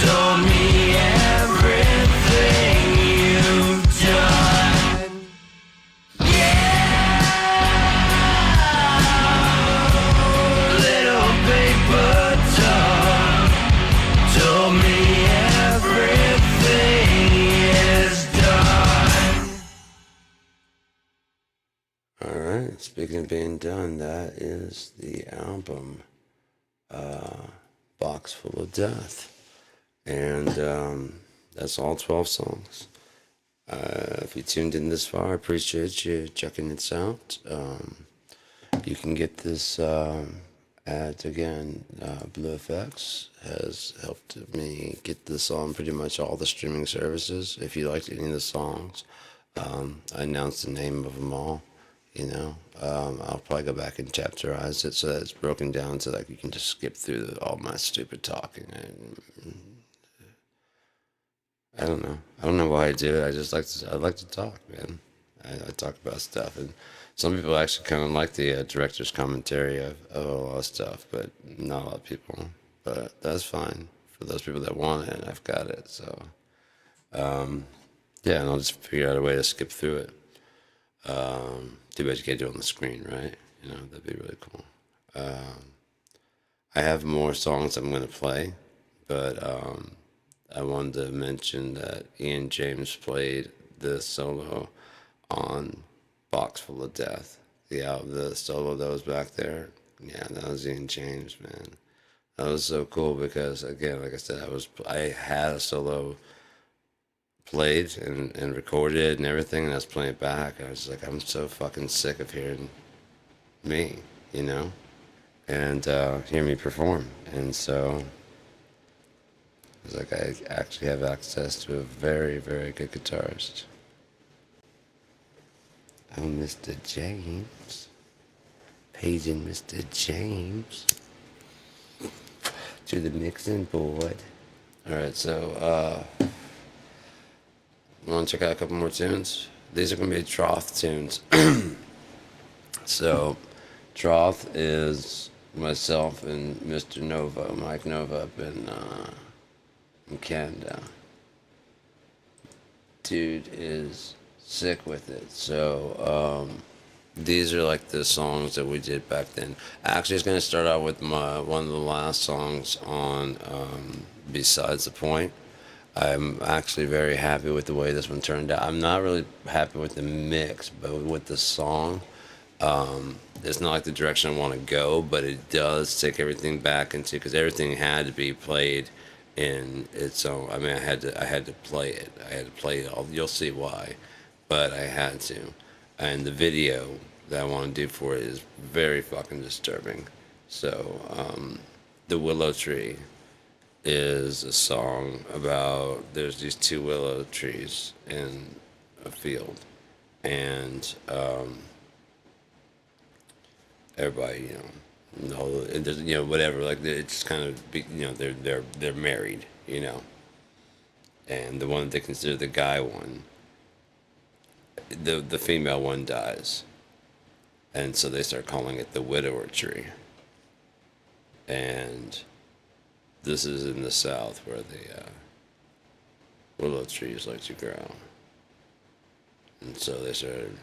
told me everything you've done. Little paper doll told me everything is done. Alright, speaking of being done, that is the album, Box Full of Death. And that's all 12 songs. If you tuned in this far, I appreciate you checking this out. You can get this at, again, BlueFX has helped me get this on pretty much all the streaming services. If you liked any of the songs, I announced the name of them all. I'll probably go back and chapterize it so that it's broken down so like you can just skip through all my stupid talking. I don't know. I don't know why I do it. I like to talk, man. I talk about stuff, and some people actually kind of like the director's commentary of a lot of stuff, but not a lot of people. But that's fine for those people that want it. I've got it, so yeah, and I'll just figure out a way to skip through it. Too bad you can't do it on the screen, right? That'd be really cool. I have more songs I'm going to play, but I wanted to mention that Ian James played the solo on Box Full of Death. The solo that was back there, yeah, that was Ian James, man. That was so cool because, again, like I said, I had a solo played and recorded and everything, and I was playing it back. I was like, I'm so fucking sick of hearing me, you know, and hear me perform. And so it's like I actually have access to a very, very good guitarist. Oh, Mr. James. Paging Mr. James to the mixing board. Alright, so want to check out a couple more tunes? These are going to be Troth tunes. So, Troth is myself and Mr. Nova, Mike Nova up in Canada. Dude is sick with it. So, these are like the songs that we did back then. Actually, it's going to start out with one of the last songs on Besides the Point. I'm actually very happy with the way this one turned out. I'm not really happy with the mix, but with the song, it's not like the direction I want to go, but it does take everything back into, because everything had to be played in its own. I mean, I had to play it. I had to play it all. You'll see why, but I had to. And the video that I want to do for it is very fucking disturbing. So, the Willow Tree is a song about there's these two willow trees in a field, and everybody, whatever, like it's kind of, they're married, and the one that they consider the guy one, the female one dies, and so they start calling it the widower tree. And this is in the South where the willow trees like to grow. And so they started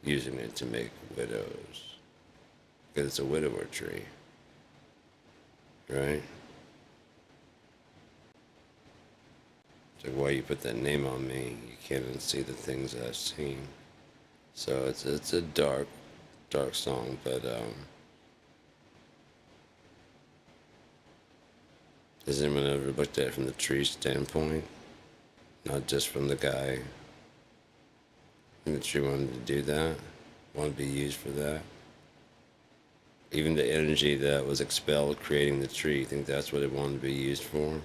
using it to make widows. Because it's a widower tree. Right? It's like, why you put that name on me? You can't unsee the things that I've seen. So it's a dark song, but has anyone ever looked at it from the tree standpoint? Not just from the guy in the tree wanted to do that? Want to be used for that? Even the energy that was expelled creating the tree, you think that's what it wanted to be used for?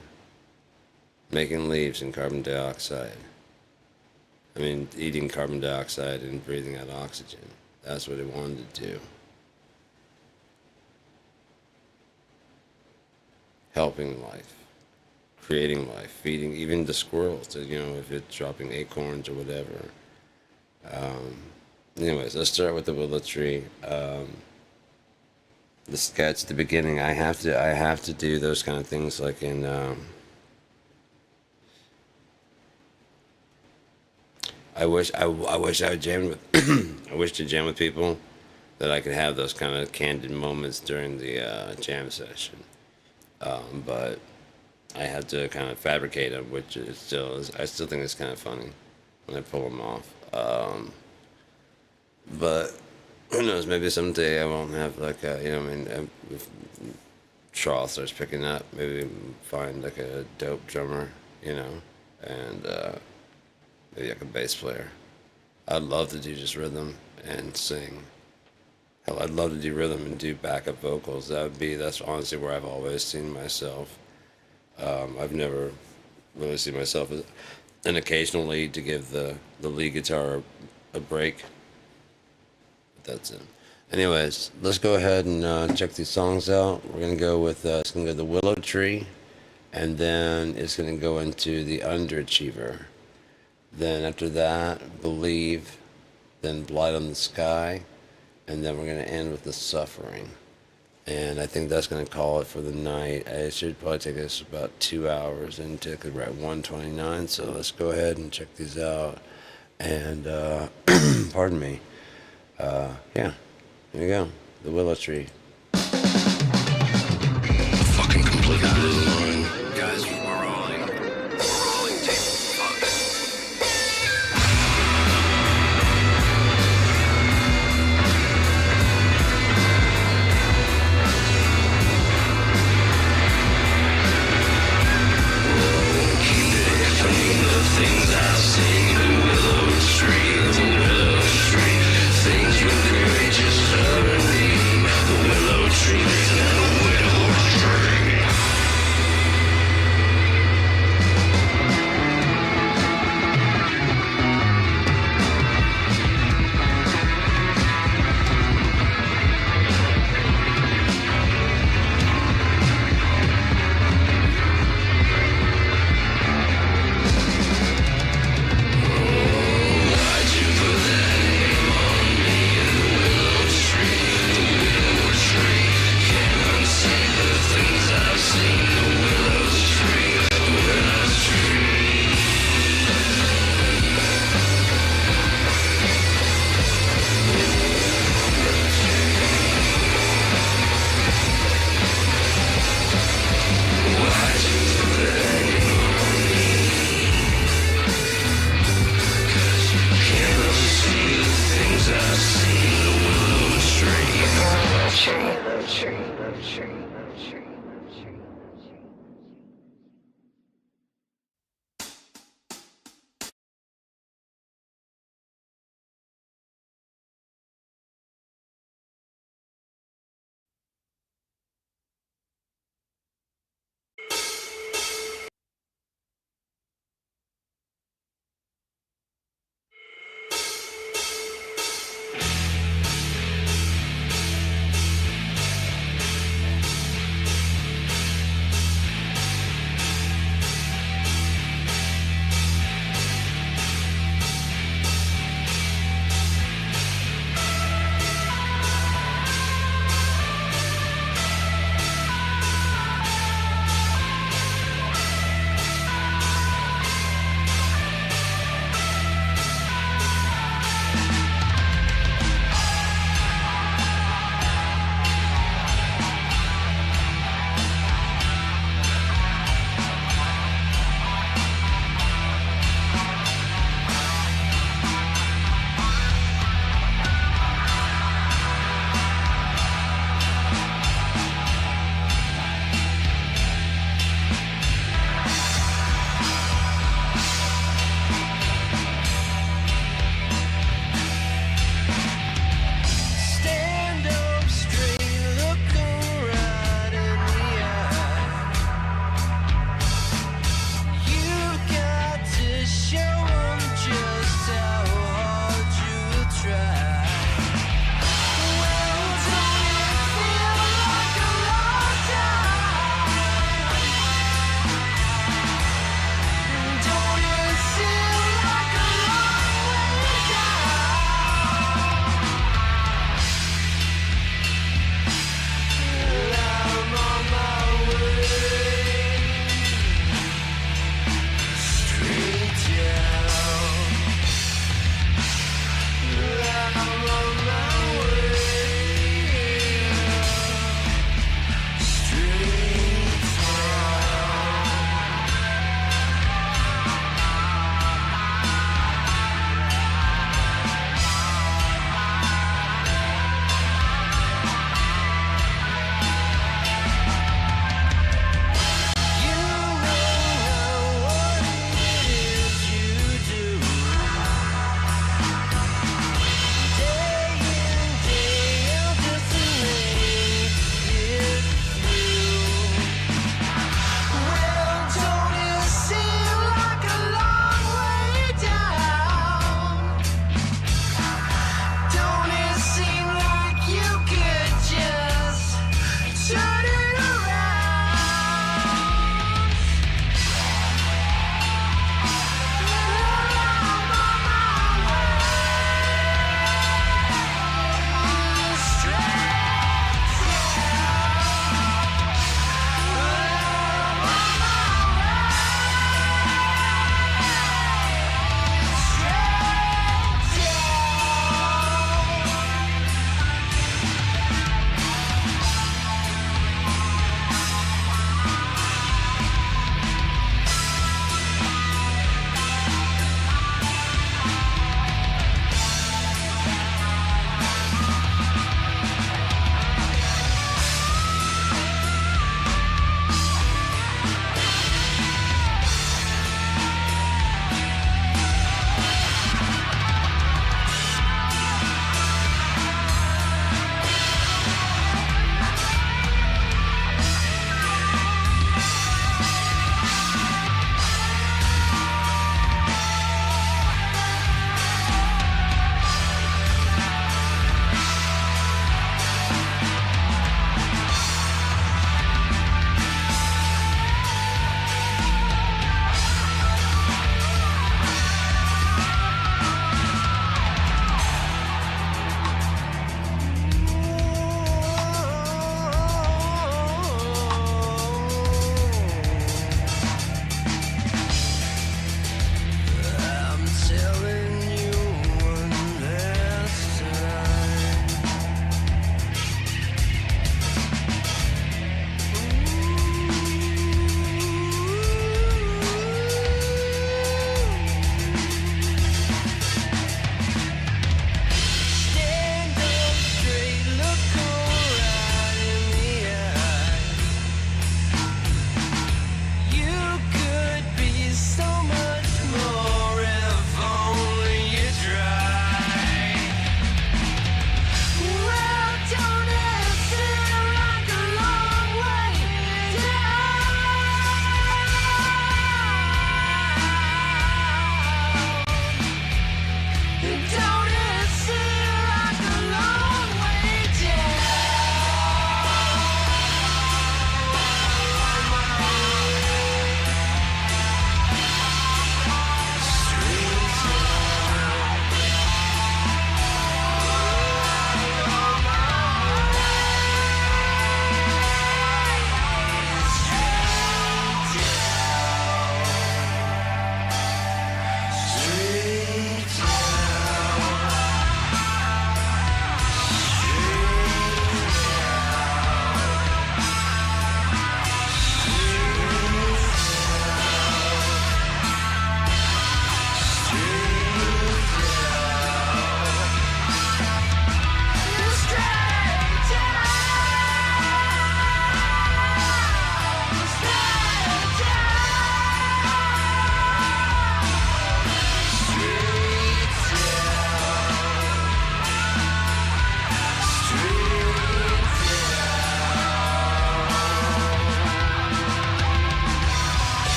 Making leaves and carbon dioxide. I mean, eating carbon dioxide and breathing out oxygen. That's what it wanted to do. Helping life, creating life, feeding even the squirrels, if it's dropping acorns or whatever. Anyways, let's start with the willow tree. The sketch, the beginning, I have to do those kind of things like in, I wish I would jam with, I wish to jam with people that I could have those kind of candid moments during the jam session. But I have to kind of fabricate them, which I still think it's kind of funny when I pull them off. But who knows? Maybe someday I won't have like if Charles starts picking up, maybe find like a dope drummer, and maybe like a bass player. I'd love to do just rhythm and sing. Hell, I'd love to do rhythm and do backup vocals. That's honestly where I've always seen myself. I've never really seen myself as an occasional lead to give the lead guitar a break. But that's it. Anyways, let's go ahead and check these songs out. We're gonna go with it's gonna go the Willow Tree, and then it's gonna go into the Underachiever. Then after that, Believe, then Blight on the Sky. And then we're going to end with The Suffering. And I think that's going to call it for the night. It should probably take us about 2 hours, and we're at 1:29. So let's go ahead and check these out. And, pardon me. Yeah, here we go. The Willow Tree. Guys, we're rolling. We're rolling tape. Fuck. Keep it clean. The things I've seen. The willow tree. The willow tree. Things you could just underneath. The willow tree. The willow tree.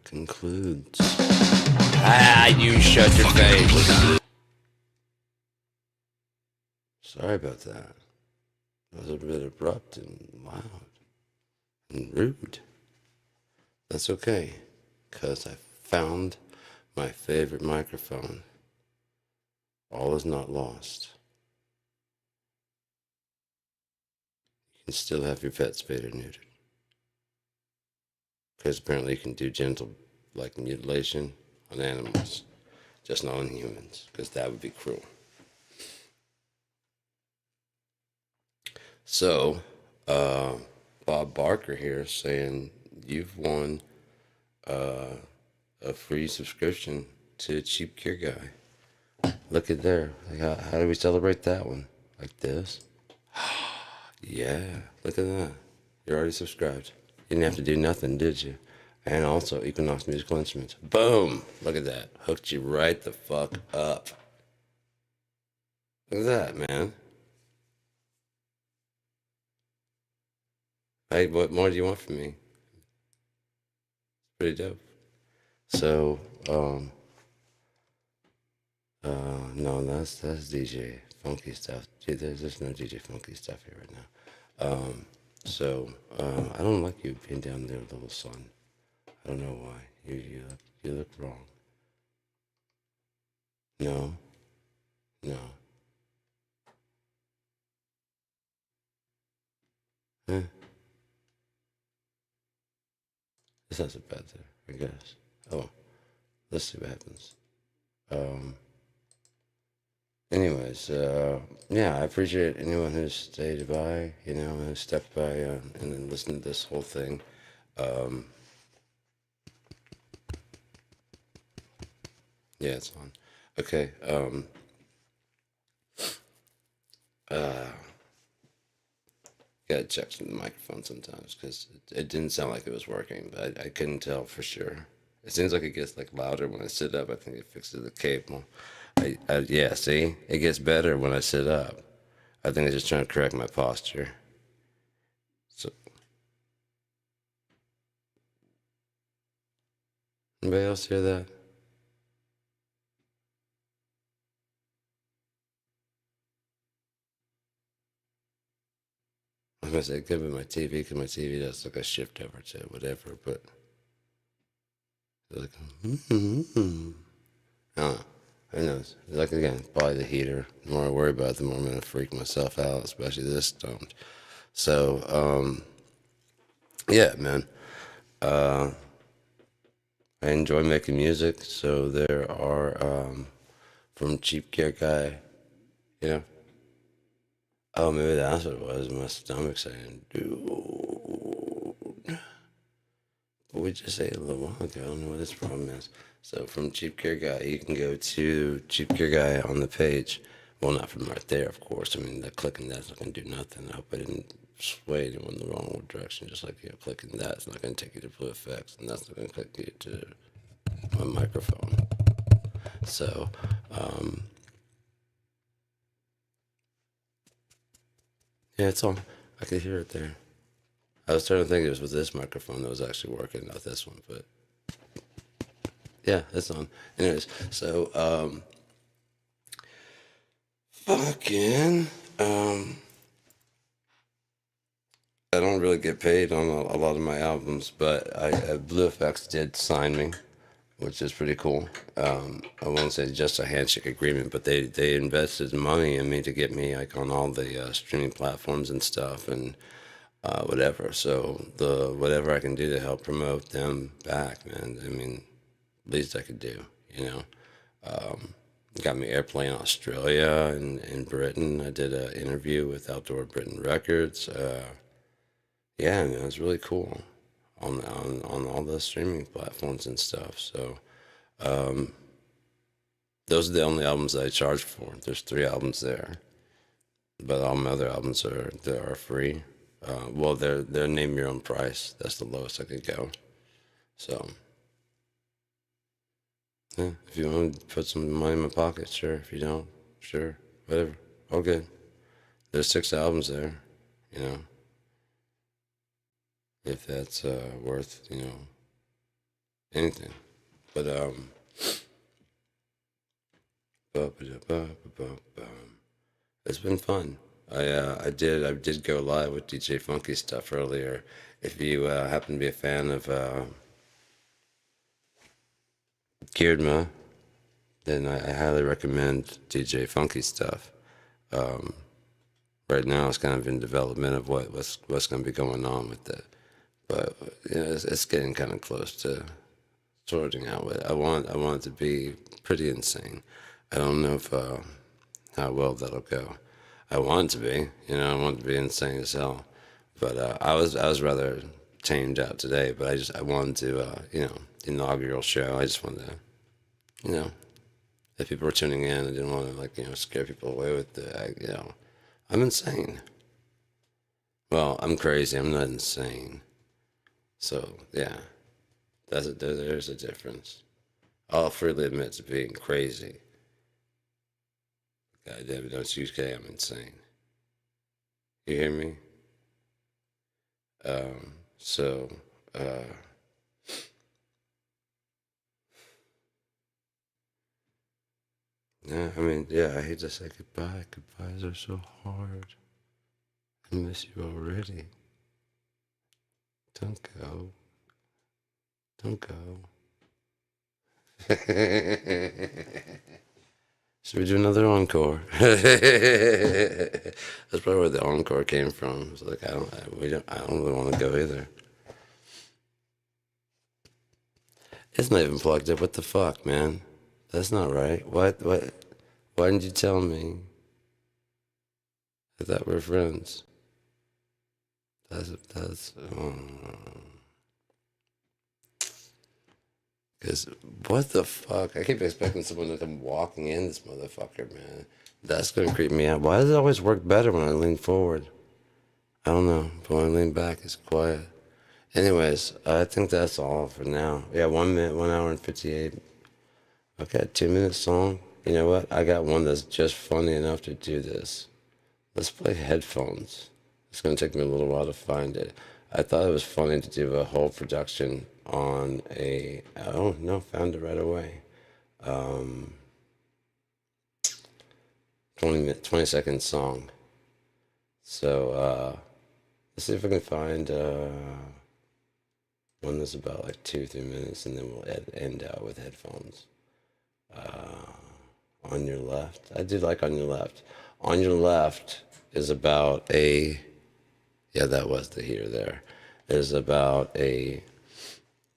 concludes. You shut your face. Sorry about that. That was a bit abrupt and loud and rude. That's okay, because I found my favorite microphone. All is not lost. You can still have your pet spayed or neutered. Because apparently you can do gentle, like, mutilation on animals, just not on humans, because that would be cruel. So, Bob Barker here saying you've won a free subscription to CheapGearGuy. Look at there. Like, how do we celebrate that one? Like this? Yeah, look at that. You're already subscribed. You didn't have to do nothing, did you? And also, Equinox Musical Instruments. Boom! Look at that. Hooked you right the fuck up. Look at that, man. Hey, what more do you want from me? It's pretty dope. So, no, that's DJ Funky stuff. Dude, there's no DJ Funky stuff here right now. So, I don't like you being down there, little son. I don't know why. You look wrong. No. Eh. It's not so bad there, I guess. Oh, let's see what happens. Anyways, yeah, I appreciate anyone who's stayed by, who stepped by and then listened to this whole thing. Yeah, it's on. Okay, gotta check the microphone sometimes, because it didn't sound like it was working, but I couldn't tell for sure. It seems like it gets like louder when I sit up. I think it fixes the cable. Yeah, see? It gets better when I sit up. I think I'm just trying to correct my posture. So, anybody else hear that? I was gonna say it could be my TV, because my TV does like a shift over to whatever, but like, I don't know. Who knows? Like, again, probably the heater. The more I worry about it, the more I'm gonna freak myself out, especially this stoned. So, yeah, man. I enjoy making music, so there are, from CheapGearGuy, Oh, maybe that's what it was. My stomach saying, dude. But we just ate a little while ago. I don't know what this problem is. So from CheapGearGuy, you can go to CheapGearGuy on the page. Well, not from right there, of course. I mean, clicking that's not going to do nothing. I hope I didn't sway anyone in the wrong direction. Just like, clicking that's not going to take you to Blue Effects, and that's not going to click you to my microphone. So, yeah, it's on. I could hear it there. I was trying to think it was with this microphone that was actually working, not this one, but yeah, it's on. Anyways, so, fucking, I don't really get paid on a lot of my albums, but Blue Effects did sign me, which is pretty cool. I won't say just a handshake agreement, but they invested money in me to get me like on all the streaming platforms and stuff, and whatever. So whatever I can do to help promote them back, man. I mean, least I could do, Got me airplay in Australia and in Britain. I did an interview with Outdoor Britain Records. Yeah, man, it was really cool on all the streaming platforms and stuff. So, those are the only albums that I charged for. There's 3 albums there, but all my other albums are free. Well, they're name your own price. That's the lowest I could go. So, yeah, if you want to put some money in my pocket, sure. If you don't, sure, whatever. All good. There's 6 albums there, If that's worth, anything. But it's been fun. I did go live with DJ Funky Stuff earlier. If you happen to be a fan of Gearedmah, then I highly recommend DJ Funky Stuff. Right now, it's kind of in development of what's going to be going on with it, but it's getting kind of close to sorting out what I want it to be pretty insane. I don't know if how well that'll go. I want it to be, I want it to be insane as hell. But I was rather tamed out today. But I wanted to, inaugural show. I just wanted to, if people were tuning in, I didn't want to scare people away with it. I'm insane. Well, I'm crazy. I'm not insane. So yeah, there's a difference. I'll freely admit to being crazy. God damn it, don't you say I'm insane. You hear me? So, yeah, I hate to say goodbye. Goodbyes are so hard. I miss you already. Don't go. Don't go. Should we do another encore? That's probably where the encore came from. It's like I don't really want to go either. It's not even plugged up. What the fuck, man? That's not right. What? Why didn't you tell me? I thought we were friends. Because, what the fuck? I keep expecting someone to come walking in this motherfucker, man. That's going to creep me out. Why does it always work better when I lean forward? I don't know. But when I lean back, it's quiet. Anyways, I think that's all for now. Yeah, 1 minute, 1 hour and 58. Okay, 2-minute song. You know what? I got one that's just funny enough to do this. Let's play headphones. It's going to take me a little while to find it. I thought it was funny to do a whole production on found it right away. 20-second song. So, let's see if I can find one that's about like 2-3 minutes, and then we'll end out with headphones. On Your Left. I do like On Your Left. On Your Left is about that was the here there. It is about a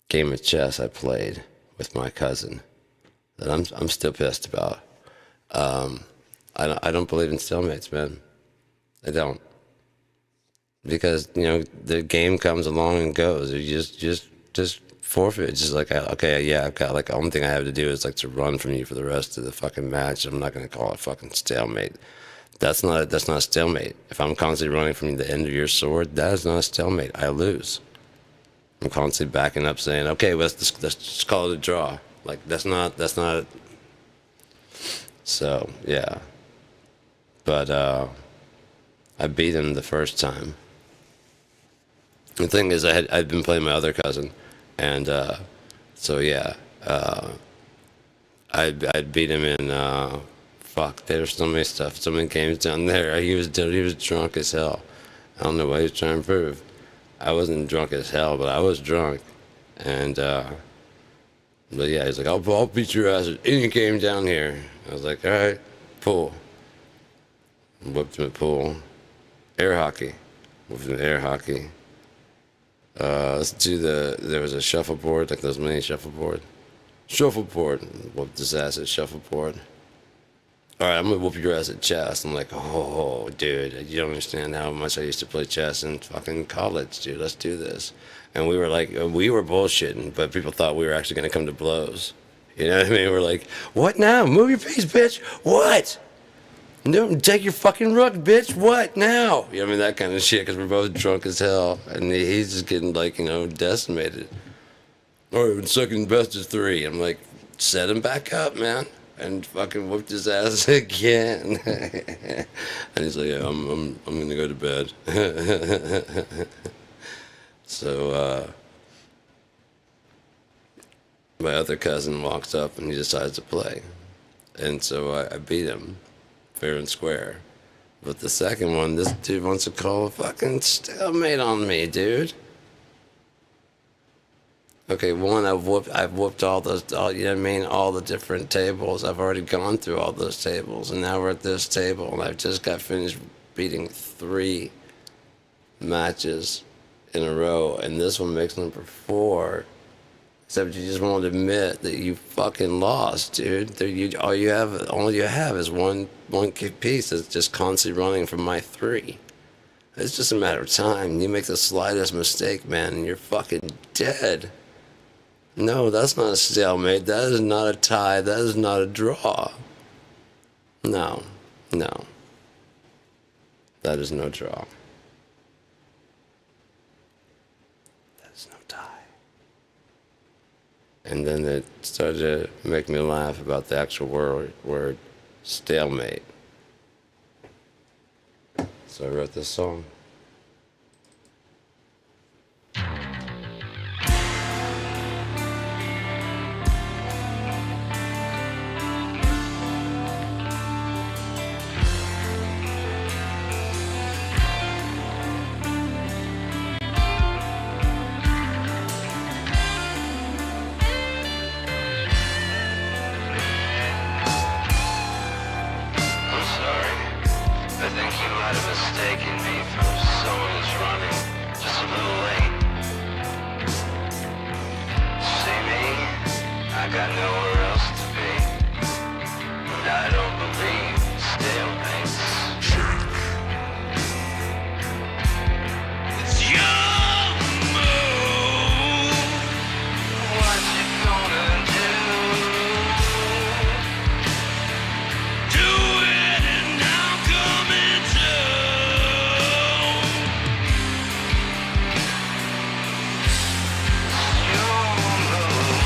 game of chess I played with my cousin that I'm still pissed about. I don't believe in stalemates, man. I don't. Because, the game comes along and goes. You just forfeit. It's just like, okay, yeah, I've got the only thing I have to do is to run from you for the rest of the fucking match. I'm not gonna call it fucking stalemate. That's not a stalemate. If I'm constantly running from the end of your sword, that is not a stalemate. I lose. I'm constantly backing up, saying, "Okay, let's just call it a draw." That's not. So yeah, but I beat him the first time. The thing is, I'd been playing my other cousin, and so yeah, I'd beat him in. Fuck, there's so many games down there. He was drunk as hell. I don't know what he was trying to prove. I wasn't drunk as hell, but I was drunk. And, but yeah, he's like, I'll beat your ass at any game down here. I was like, all right, pool. Whooped him at pool. Air hockey. Whooped him at air hockey. Let's do there was a shuffleboard, like those mini shuffleboard. Shuffleboard. Whooped his ass at shuffleboard. All right, I'm going to whoop your ass at chess. I'm like, oh, dude, you don't understand how much I used to play chess in fucking college, dude. Let's do this. And we were bullshitting, but people thought we were actually going to come to blows. You know what I mean? We're like, what now? Move your face, bitch. What? No, take your fucking rook, bitch. What now? You know what I mean? That kind of shit, because we're both drunk as hell. And he's just getting, decimated. All right, second best is 3. I'm like, set him back up, man. And fucking whooped his ass again. And he's like, yeah, I'm gonna go to bed. So my other cousin walks up and he decides to play. And so I beat him fair and square. But the second one, this dude wants to call a fucking stalemate on me, dude. Okay, one, I've whooped all those, you know what I mean, all the different tables. I've already gone through all those tables, and now we're at this table, and I've just got finished beating 3 matches in a row, and this one makes number 4. Except you just won't admit that you fucking lost, dude. All you have is one piece that's just constantly running from my 3. It's just a matter of time. You make the slightest mistake, man, and you're fucking dead. No, that's not a stalemate. That is not a tie. That is not a draw. No. That is no draw. That is no tie. And then it started to make me laugh about the actual word stalemate. So I wrote this song. I think you might have mistaken me for someone who's running just a little late. See me? I got nowhere else to be. And I don't believe stalemates. It's your move. What you gonna do? Do it and I'm coming down. Your move.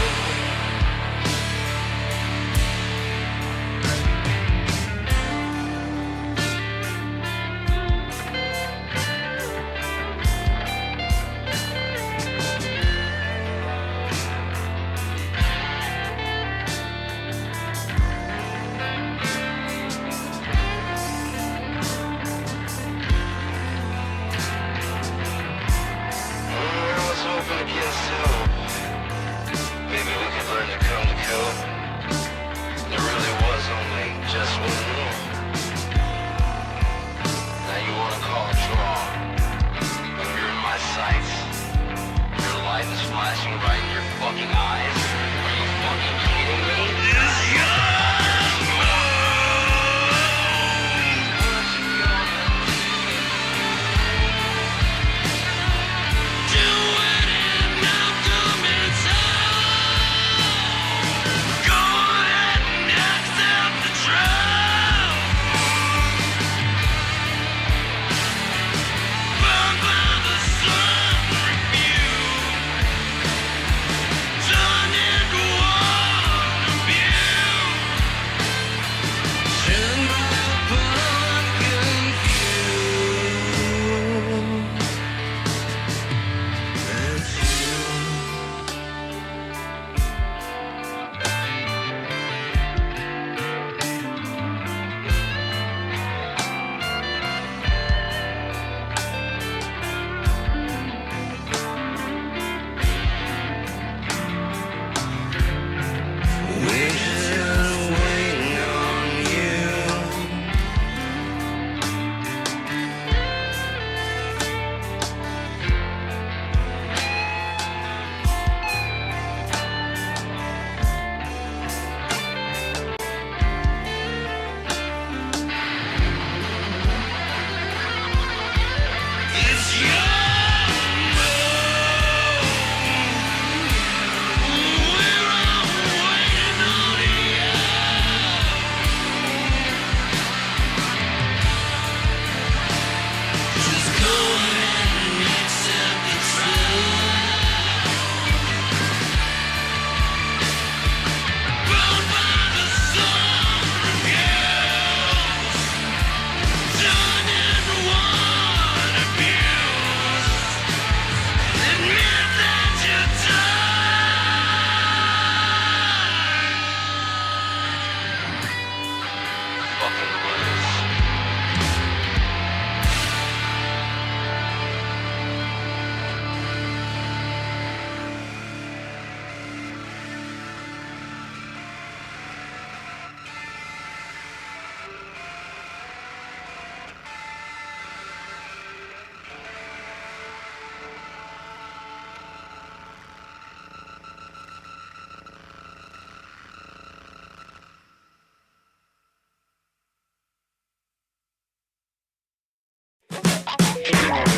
Bye.